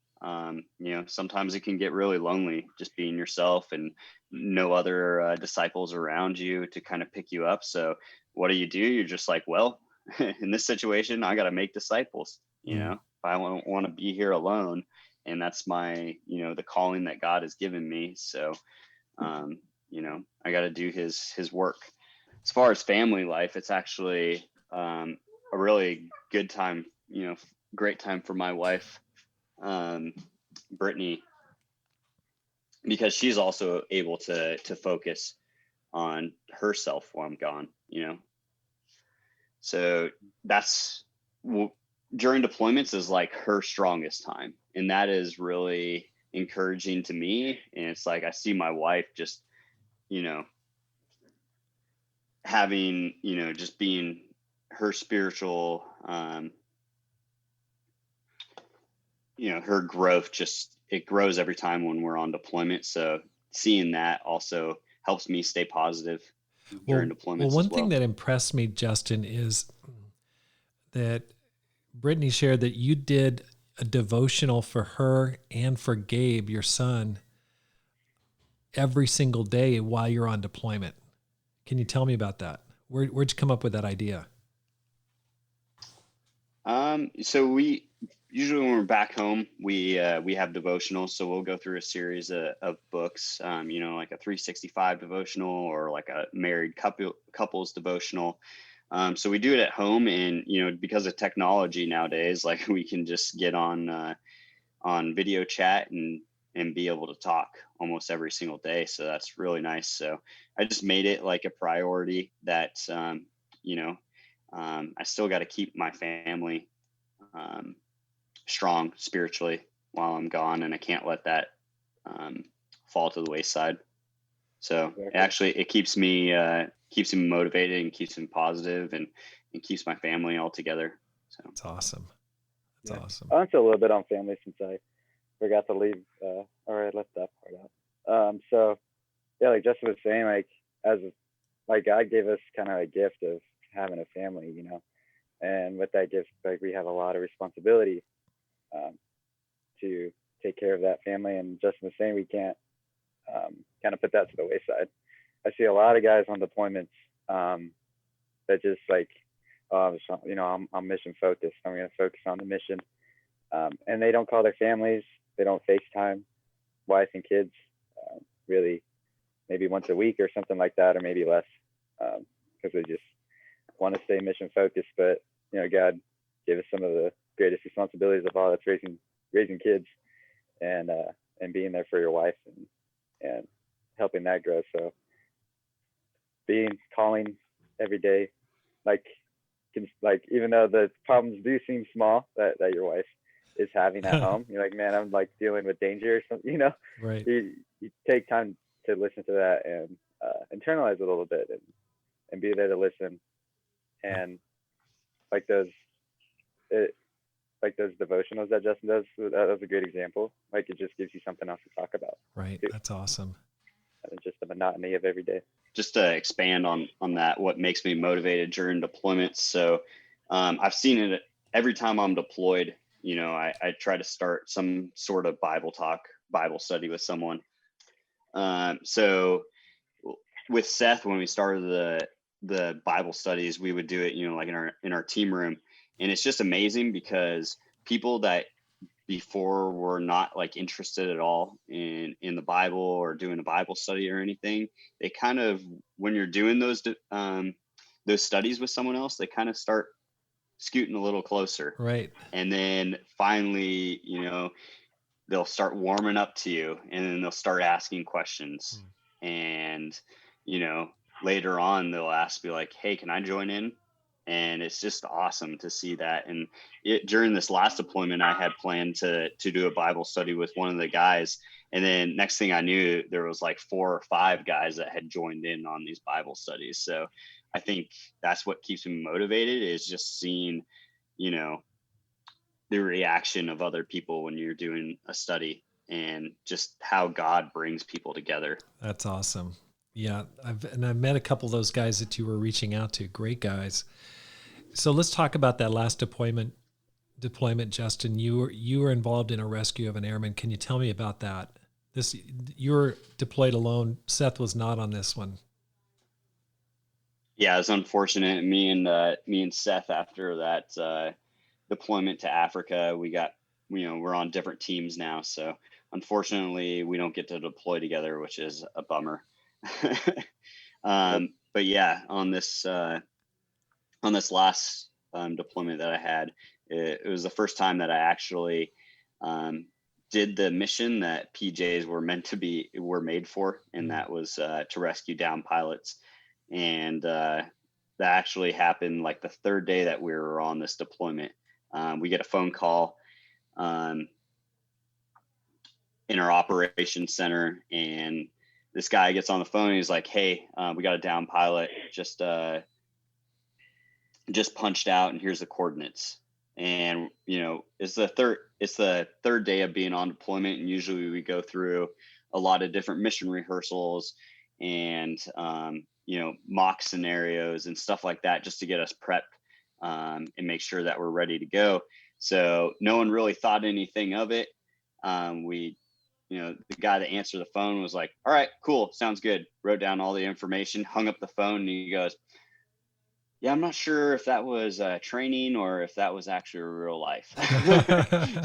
Sometimes it can get really lonely just being yourself and no other disciples around you to kind of pick you up. So what do? You're just like, well, in this situation, I got to make disciples. If I want to be here alone, and that's my, the calling that God has given me. So, I got to do his work. As far as family life, it's actually a really good time, great time for my wife, Brittany, because she's also able to focus on herself while I'm gone, So that's during deployments is like her strongest time. And that is really encouraging to me. And it's like, I see my wife just, having, just being her spiritual, her growth, it grows every time when we're on deployment. So seeing that also helps me stay positive during deployments. Well, one thing that impressed me, Justin, is that Brittany shared that you did a devotional for her and for Gabe, your son, every single day while you're on deployment. Can you tell me about that? Where'd you come up with that idea? So we usually when we're back home, we have devotionals. So we'll go through a series of books, like a 365 devotional or like a married couples devotional. So we do it at home, and because of technology nowadays, like we can just get on video chat and be able to talk almost every single day. So that's really nice. So I just made it like a priority that I still got to keep my family strong spiritually while I'm gone, and I can't let that fall to the wayside. So actually, it keeps me motivated and keeps me positive and keeps my family all together. So that's awesome. That's awesome. I went to a little bit on family since I forgot to leave, or I left that part out. So yeah, like Justin was saying, like God gave us kind of a gift of having a family, and with that gift, like we have a lot of responsibility to take care of that family. And Justin was saying, we can't kind of put that to the wayside. I see a lot of guys on deployments that just like, I'm mission focused. I'm going to focus on the mission. And they don't call their families. They don't FaceTime wife and kids really maybe once a week or something like that, or maybe less, because they just want to stay mission focused. But, God gave us some of the greatest responsibilities of all. That's raising kids and being there for your wife and helping that grow. So calling every day, like even though the problems do seem small that your wife is having at home, you're like, man, I'm like dealing with danger or something, right. You take time to listen to that and internalize it a little bit and be there to listen. And like those devotionals that Justin does, that was a great example. Like it just gives you something else to talk about. Right. Too. That's awesome. And just the monotony of every day. Just to expand on that, what makes me motivated during deployments. So I've seen it every time I'm deployed. I try to start some sort of Bible study with someone. So with Seth, when we started the Bible studies, we would do it, like in our team room. And it's just amazing because people that before were not like interested at all in the Bible or doing a Bible study or anything, they kind of, when you're doing those studies with someone else, they kind of start scooting a little closer. Right. And then finally, they'll start warming up to you, and then they'll start asking questions. And, later on they'll ask me like, hey, can I join in? And it's just awesome to see that. And during this last deployment, I had planned to do a Bible study with one of the guys. And then next thing I knew, there was like 4 or 5 guys that had joined in on these Bible studies. So I think that's what keeps me motivated, is just seeing, the reaction of other people when you're doing a study and just how God brings people together. That's awesome. Yeah. I've met a couple of those guys that you were reaching out to. Great guys. So let's talk about that last deployment, Justin. You were involved in a rescue of an airman. Can you tell me about that? You were deployed alone. Seth was not on this one. Yeah, it's unfortunate. Me and Seth, after that deployment to Africa, we're on different teams now. So unfortunately, we don't get to deploy together, which is a bummer. But yeah, on this last deployment that I had, it was the first time that I actually did the mission that PJs were made for, and that was to rescue downed pilots. And that actually happened like the third day that we were on this deployment. We get a phone call in our operations center, and this guy gets on the phone and he's like, "Hey, we got a downed pilot, just punched out, and here's the coordinates." And it's the third day of being on deployment, and usually we go through a lot of different mission rehearsals and mock scenarios and stuff like that, just to get us prepped and make sure that we're ready to go. So no one really thought anything of it. The guy that answered the phone was like, "All right, cool, sounds good." Wrote down all the information, hung up the phone, and he goes, "Yeah, I'm not sure if that was training or if that was actually real life."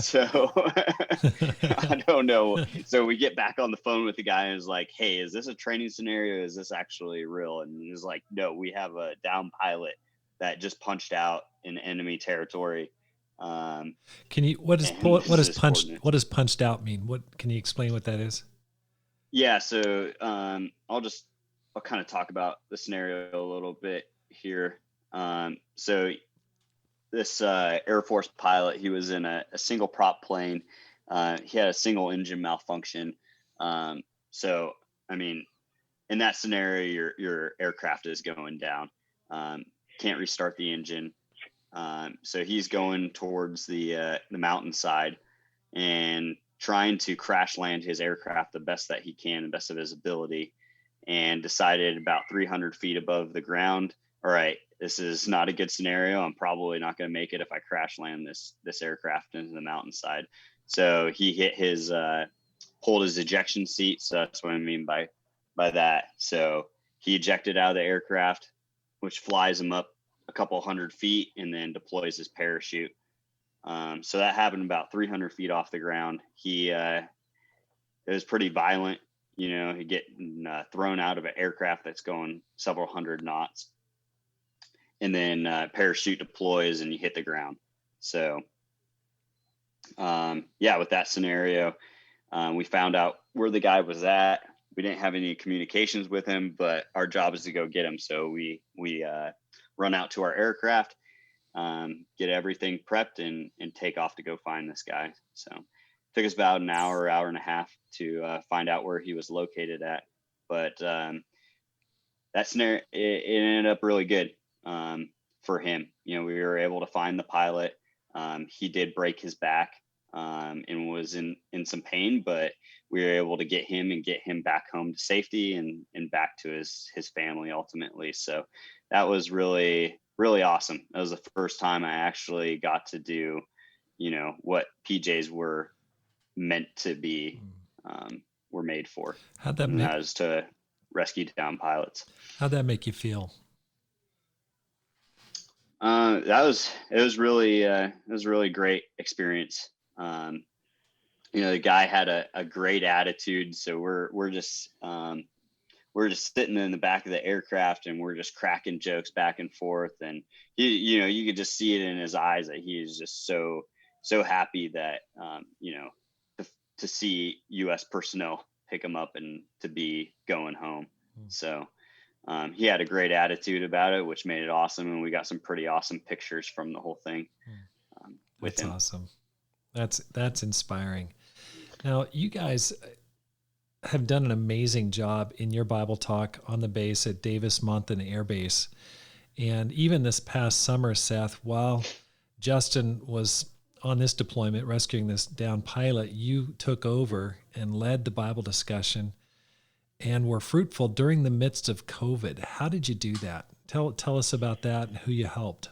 So I don't know. So we get back on the phone with the guy and is like, "Hey, is this a training scenario? Is this actually real?" And he's like, "No, we have a down pilot that just punched out in enemy territory." What does punched out mean? What can you explain what that is? Yeah, so I'll kind of talk about the scenario a little bit here. So this Air Force pilot, he was in a single prop plane. He had a single engine malfunction. So I mean, in that scenario, your aircraft is going down. Can't restart the engine. So he's going towards the mountainside and trying to crash land his aircraft the best that he can, the best of his ability, and decided about 300 feet above the ground, all right, this is not a good scenario. I'm probably not going to make it if I crash land this aircraft into the mountainside. So he pulled his ejection seat. So that's what I mean by that. So he ejected out of the aircraft, which flies him up a couple hundred feet, and then deploys his parachute. So that happened about 300 feet off the ground. It was pretty violent. He get thrown out of an aircraft that's going several hundred knots, and then parachute deploys and you hit the ground. So with that scenario, we found out where the guy was at. We didn't have any communications with him, but our job is to go get him. So we run out to our aircraft, get everything prepped, and take off to go find this guy. So it took us about an hour and a half to find out where he was located at. But that scenario, it ended up really good for him. We were able to find the pilot. He did break his back and was in some pain, but we were able to get him back home to safety and back to his family ultimately. So that was really, really awesome. That was the first time I actually got to do, what PJs were meant to be, were made for. That was to rescue down pilots. How'd that make you feel? It was really a great experience. The guy had a great attitude. So we're just sitting in the back of the aircraft, and we're just cracking jokes back and forth. And you could just see it in his eyes that he is just so happy that, to see U.S. personnel pick him up and to be going home. So he had a great attitude about it, which made it awesome. And we got some pretty awesome pictures from the whole thing with him. That's awesome. That's inspiring. Now, you guys have done an amazing job in your Bible talk on the base at Davis-Monthan Air Base. And even this past summer, Seth, while Justin was on this deployment rescuing this downed pilot, you took over and led the Bible discussion and were fruitful during the midst of COVID. How did you do that? Tell us about that and who you helped.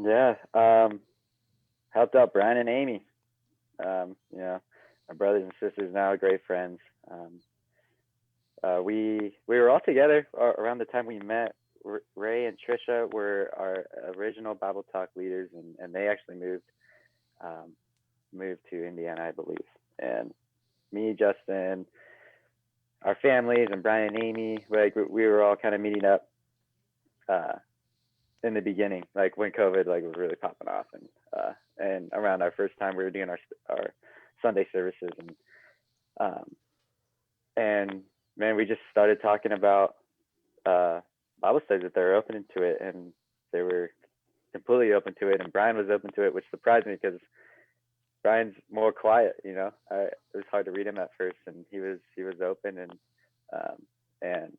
Yeah, helped out Brian and Amy. My brothers and sisters now are great friends. We were all together around the time we met. Ray and Trisha were our original Bible Talk leaders, and they actually moved to Indiana, I believe. And me, Justin, our families, and Brian and Amy, we were all kind of meeting up in the beginning, like when COVID was really popping off, and around our first time we were doing our Sunday services, and man, we just started talking about Bible studies, that they were open to it, and they were completely open to it, and Brian was open to it, which surprised me because Brian's more quiet, you know. It was hard to read him at first, and he was open, and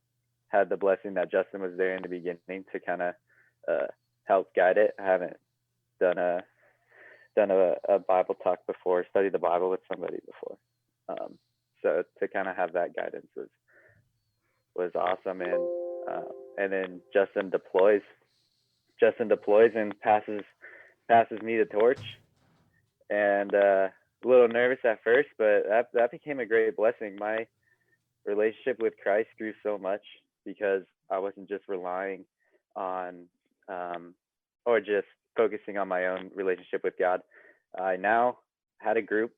had the blessing that Justin was there in the beginning to kind of help guide it. I haven't done a Bible talk before, studied the Bible with somebody before, so to kind of have that guidance was awesome. And then Justin deploys and passes me the torch, and a little nervous at first, but that became a great blessing. My relationship with Christ grew so much because I wasn't just relying on or just focusing on my own relationship with God. I now had a group,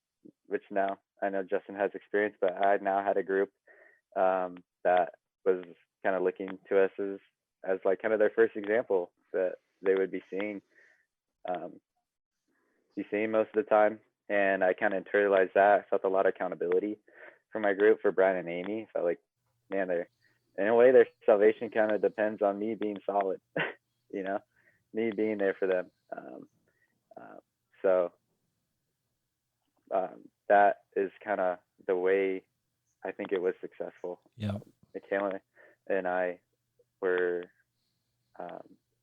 which now I know Justin has experience, but I now had a group that was kind of looking to us as like kind of their first example that they would be seeing most of the time. And I kind of internalized that. I felt a lot of accountability for my group, for Brian and Amy. I felt like, man, in a way, their salvation kind of depends on me being solid, you know, me being there for them. So that is kind of the way I think it was successful. Yeah. Michaela and I were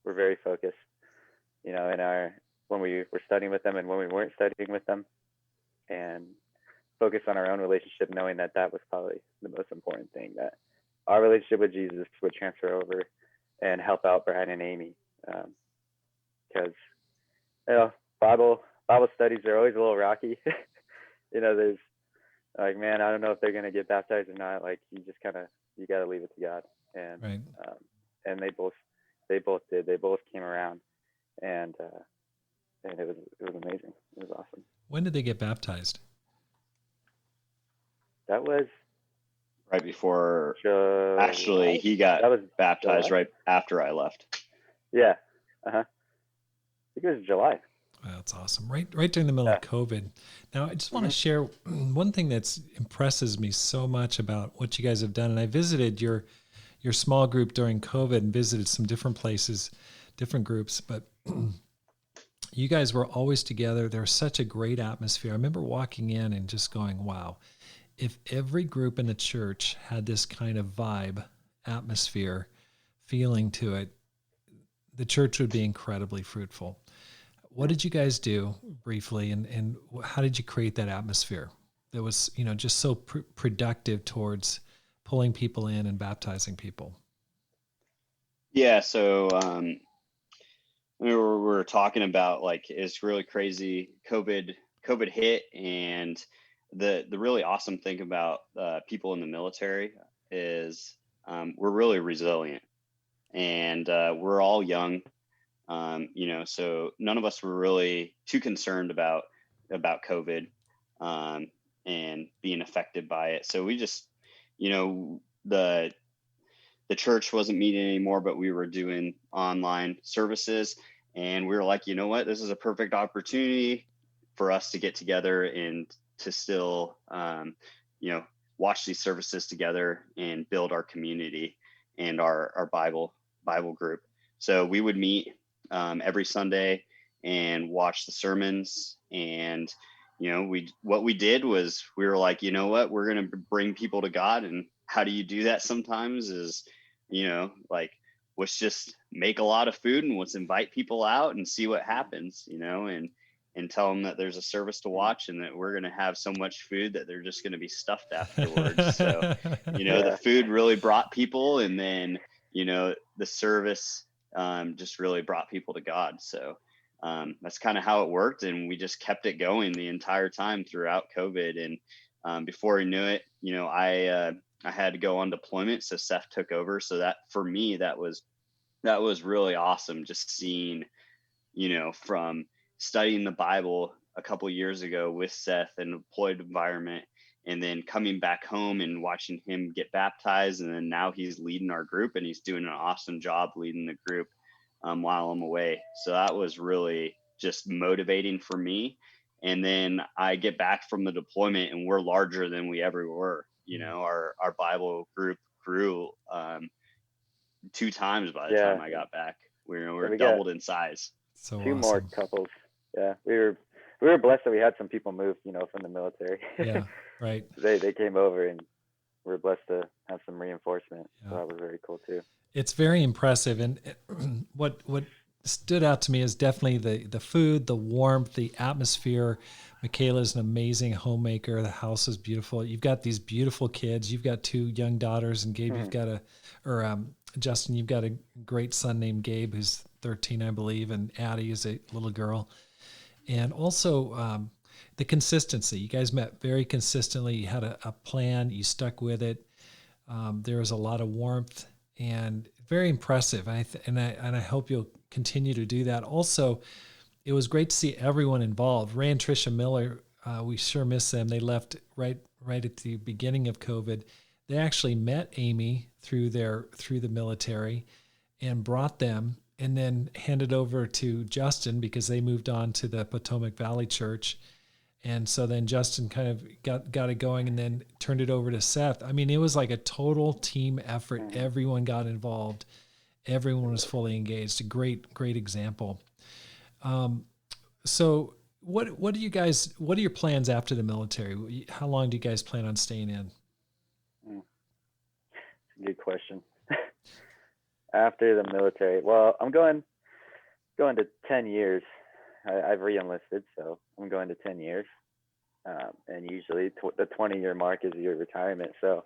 very focused, you know, when we were studying with them and when we weren't studying with them, and focused on our own relationship, knowing that was probably the most important thing, that our relationship with Jesus would transfer over and help out Brian and Amy, because you know, Bible studies are always a little rocky. You know, there's like, man, I don't know if they're gonna get baptized or not. Like, you gotta leave it to God. And Right. And they both did. They both came around, and it was amazing. It was awesome. When did they get baptized? That was right before. July. Actually, he got baptized July? right after I left. Yeah. I think it was July. Wow, that's awesome. Right during the middle of COVID. Now, I just want to share one thing that impresses me so much about what you guys have done. And I visited your small group during COVID and visited some different places, different groups, but you guys were always together. There was such a great atmosphere. I remember walking in and just going, wow, if every group in the church had this kind of vibe, atmosphere, feeling to it, the church would be incredibly fruitful. What did you guys do briefly, and how did you create that atmosphere that was, you know, just so productive towards pulling people in and baptizing people? Yeah, so we were talking about, like, it's really crazy. COVID hit, and the really awesome thing about people in the military is we're really resilient, and we're all young. You know, so none of us were really too concerned about COVID and being affected by it. So we just, you know, the church wasn't meeting anymore, but we were doing online services, and we were like, you know what, this is a perfect opportunity for us to get together and to still, you know, watch these services together and build our community and our Bible group. So we would meet every Sunday and watch the sermons. And, you know, what we did was we were like, you know what, we're going to bring people to God. And how do you do that sometimes is, you know, like, let's just make a lot of food and let's invite people out and see what happens, you know, and tell them that there's a service to watch and that we're going to have so much food that they're just going to be stuffed afterwards. So, you know, the food really brought people, and then, you know, the service just really brought people to God. So that's kind of how it worked. And we just kept it going the entire time throughout COVID. And before we knew it, you know, I had to go on deployment. So Seth took over. So that, for me, that was really awesome. Just seeing, you know, from studying the Bible a couple of years ago with Seth in a deployed environment, and then coming back home and watching him get baptized. And then now he's leading our group, and he's doing an awesome job leading the group while I'm away. So that was really just motivating for me. And then I get back from the deployment and we're larger than we ever were. Our Bible group grew 2 times by the time I got back. We're doubled in size. So 2 awesome. more couples. Yeah, we were blessed that we had some people move, from the military. Yeah, right. They came over, and we're blessed to have some reinforcement. Yeah. So that was very cool too. It's very impressive, and what stood out to me is definitely the food, the warmth, the atmosphere. Michaela's an amazing homemaker. The house is beautiful. You've got these beautiful kids. You've got 2 young daughters, and Gabe, you've got Justin, you've got a great son named Gabe, who's 13, I believe, and Addie is a little girl. And also the consistency. You guys met very consistently. You had a plan. You stuck with it. There was a lot of warmth and very impressive. And I hope you'll continue to do that. Also, it was great to see everyone involved. Ray and Tricia Miller, we sure miss them. They left right at the beginning of COVID. They actually met Amy through the military and brought them, and then handed over to Justin because they moved on to the Potomac Valley Church. And so then Justin kind of got it going and then turned it over to Seth. I mean, it was like a total team effort. Everyone got involved. Everyone was fully engaged. A great example. So what are your plans after the military? How long do you guys plan on staying in? Good question. After the military, well, I'm going to 10 years. I've re-enlisted, so I'm going to 10 years. And usually the 20-year mark is your retirement. So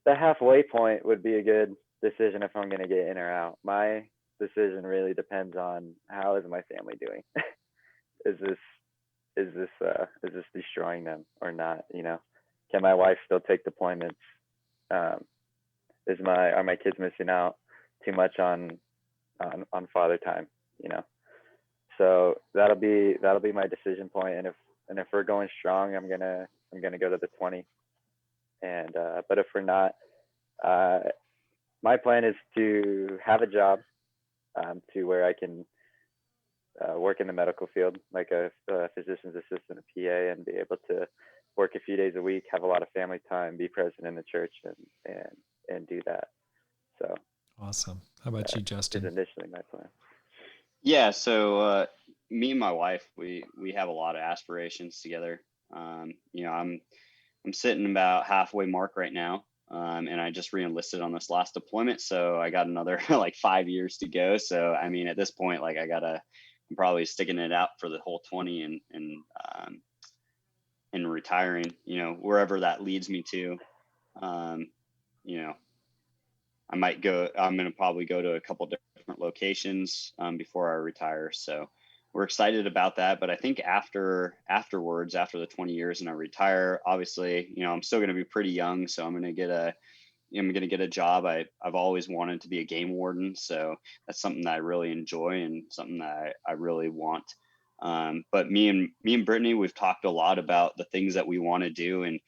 the halfway point would be a good decision if I'm going to get in or out. My decision really depends on how is my family doing. Is this destroying them or not? Can my wife still take deployments? Are my kids missing out too much on father time? So that'll be my decision point. And if we're going strong, I'm gonna go to the 20. And but if we're not, my plan is to have a job to where I can work in the medical field, like a physician's assistant, a PA, and be able to work a few days a week, have a lot of family time, be present in the church, and do that. So awesome. How about you, Justin? Is initially my plan. Yeah. So me and my wife, we have a lot of aspirations together. I'm sitting about halfway mark right now. And I just re-enlisted on this last deployment. So I got another like 5 years to go. So, I mean, at this point, like I'm probably sticking it out for the whole 20 and retiring, wherever that leads me to. I'm going to probably go to a couple different locations before I retire. So we're excited about that. But I think afterwards, after the 20 years and I retire, obviously, I'm still going to be pretty young. So I'm going to get a job. I've always wanted to be a game warden. So that's something that I really enjoy and something that I really want. But me and Brittany, we've talked a lot about the things that we want to do. And,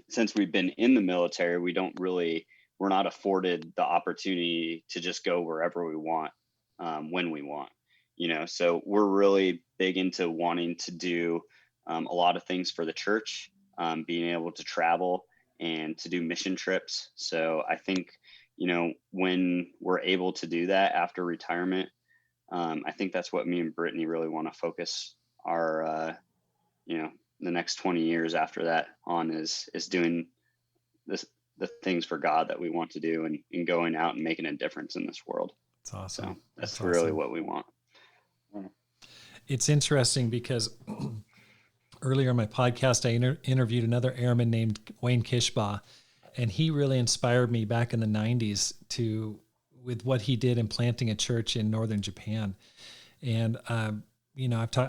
since we've been in the military, we're not afforded the opportunity to just go wherever we want, when we want, so we're really big into wanting to do a lot of things for the church, being able to travel and to do mission trips. So I think, when we're able to do that after retirement, I think that's what me and Brittany really want to focus our, the next 20 years after that on is doing the things for God that we want to do and going out and making a difference in this world. That's awesome. So that's really awesome. What we want. It's interesting because earlier in my podcast, I interviewed another airman named Wayne Kishbaugh, and he really inspired me back in the 90s with what he did in planting a church in northern Japan. And, I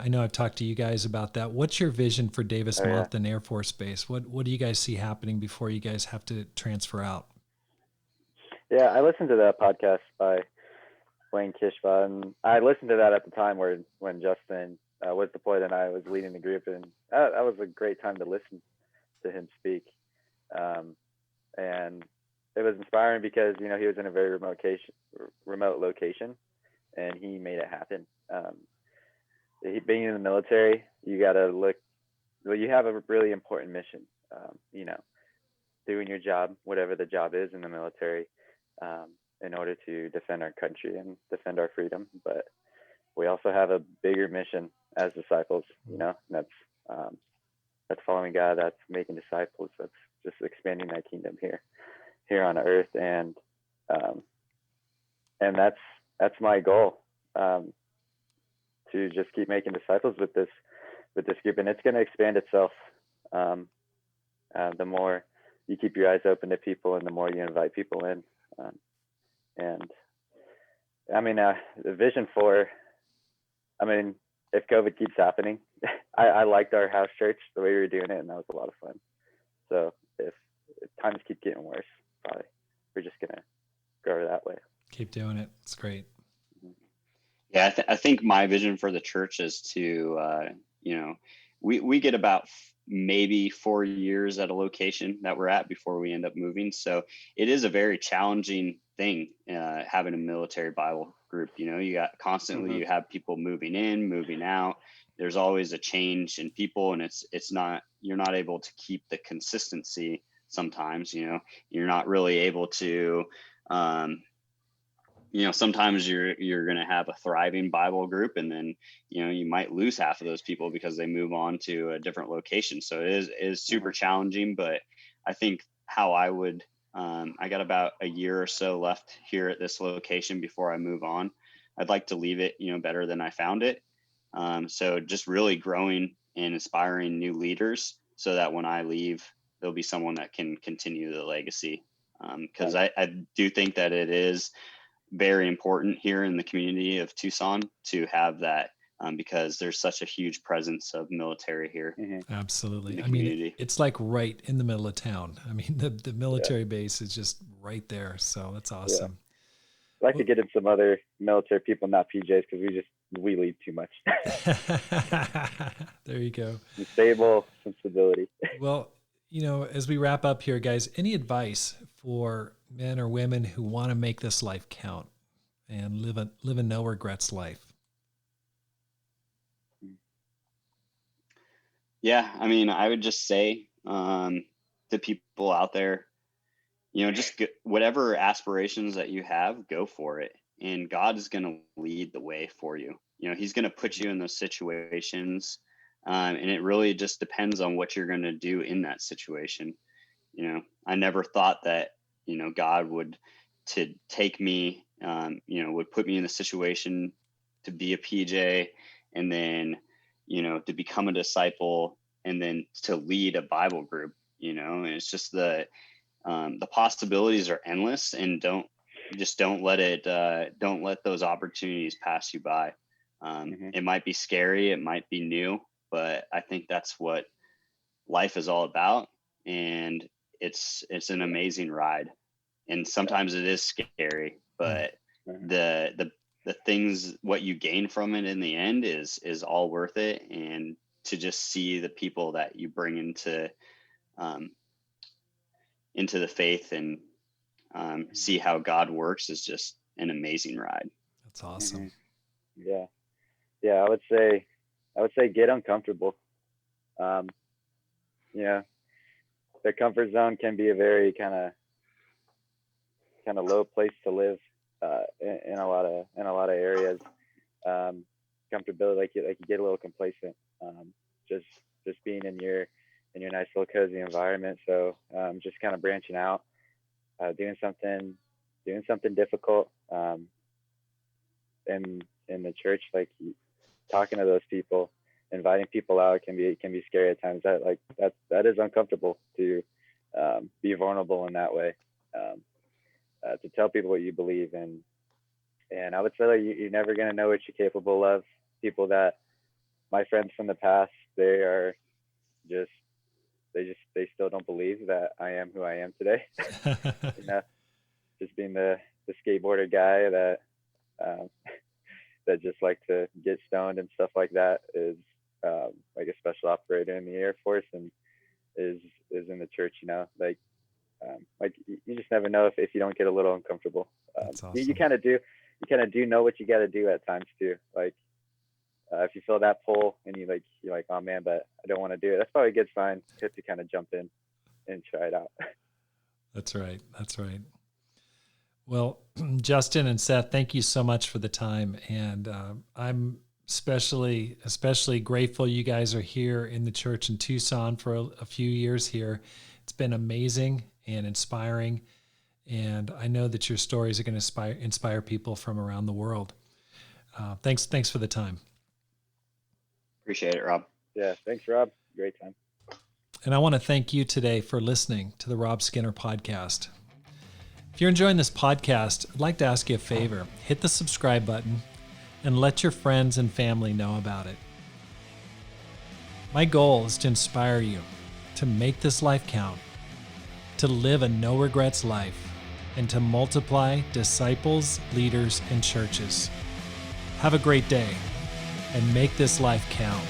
know I've talked to you guys about that. What's your vision for Davis-Monthan Air Force Base? What do you guys see happening before you guys have to transfer out? Yeah, I listened to that podcast by Wayne Kishbaugh, and I listened to that at the time when Justin was deployed and I was leading the group, and that was a great time to listen to him speak. And it was inspiring because he was in a very remote location, and he made it happen. being in the military, you got to look, well, you have a really important mission, you know, doing your job, whatever the job is in the military, in order to defend our country and defend our freedom. But we also have a bigger mission as disciples, you know, and that's following God, that's making disciples, that's just expanding that kingdom here on earth. And that's my goal, to just keep making disciples with this group, and it's going to expand itself. The more you keep your eyes open to people, and the more you invite people in. And I mean, the vision for, I mean, if COVID keeps happening, I liked our house church, the way we were doing it, and that was a lot of fun. So if times keep getting worse, probably we're just going to grow that way. Keep doing it. It's great. Yeah, I think my vision for the church is to, you know, we get about maybe 4 years at a location that we're at before we end up moving. So it is a very challenging thing, having a military Bible group. You know, you got constantly, you have people moving in, moving out. There's always a change in people, and it's not, you're not able to keep the consistency sometimes. You know, you're not really able to, you know, sometimes you're going to have a thriving Bible group, and then, you know, you might lose half of those people because they move on to a different location. So it is super challenging, but I think how I would, I got about a year or so left here at this location before I move on. I'd like to leave it, you know, better than I found it. So just really growing and inspiring new leaders so that when I leave, there'll be someone that can continue the legacy. Because I do think that it is very important here in the community of Tucson to have that, because there's such a huge presence of military here. Absolutely. I mean, it's like right in the middle of town. I mean, the military base is just right there. So that's awesome. I'd like to get in some other military people, not PJs, because we leave too much. There you go. Some stable, some stability. Well, you know, as we wrap up here, guys, any advice for men or women who want to make this life count and live a no regrets life? Yeah, I mean, I would just say to people out there, you know, just whatever aspirations that you have, go for it. And God is going to lead the way for you. You know, he's going to put you in those situations. And it really just depends on what you're going to do in that situation. You know, I never thought that, you know, God would to take me, you know, would put me in the situation to be a PJ, and then, you know, to become a disciple, and then to lead a Bible group, you know. And it's just the possibilities are endless, and don't let those opportunities pass you by. It might be scary, it might be new, but I think that's what life is all about. And it's an amazing ride. And sometimes it is scary, but the things, what you gain from it in the end is all worth it. And to just see the people that you bring into the faith and see how God works is just an amazing ride. That's awesome. Yeah. I would say get uncomfortable. You know, the comfort zone can be a very kind of low place to live in a lot of areas. Comfortability, like you get a little complacent, just being in your nice little cozy environment. So just kind of branching out, doing something difficult, in the church, like talking to those people, inviting people out can be scary at times. That is uncomfortable to be vulnerable in that way, to tell people what you believe in. And I would say that you're never going to know what you're capable of. People that, my friends from the past, they still don't believe that I am who I am today. You know, just being the skateboarder guy that just like to get stoned and stuff like that, is like a special operator in the Air Force, and is in the church. You know, like you just never know if you don't get a little uncomfortable. That's awesome. You kind of do know what you got to do at times too. Like if you feel that pull and you're like, oh man, but I don't want to do it, that's probably a good sign to kind of jump in and try it out. That's right. That's right. Well, Justin and Seth, thank you so much for the time. And I'm especially grateful you guys are here in the church in Tucson for a few years here. It's been amazing and inspiring. And I know that your stories are going to inspire people from around the world. Thanks for the time. Appreciate it, Rob. Yeah, thanks, Rob. Great time. And I want to thank you today for listening to the Rob Skinner podcast. If you're enjoying this podcast, I'd like to ask you a favor. Hit the subscribe button and let your friends and family know about it. My goal is to inspire you to make this life count, to live a no regrets life, and to multiply disciples, leaders, and churches. Have a great day and make this life count.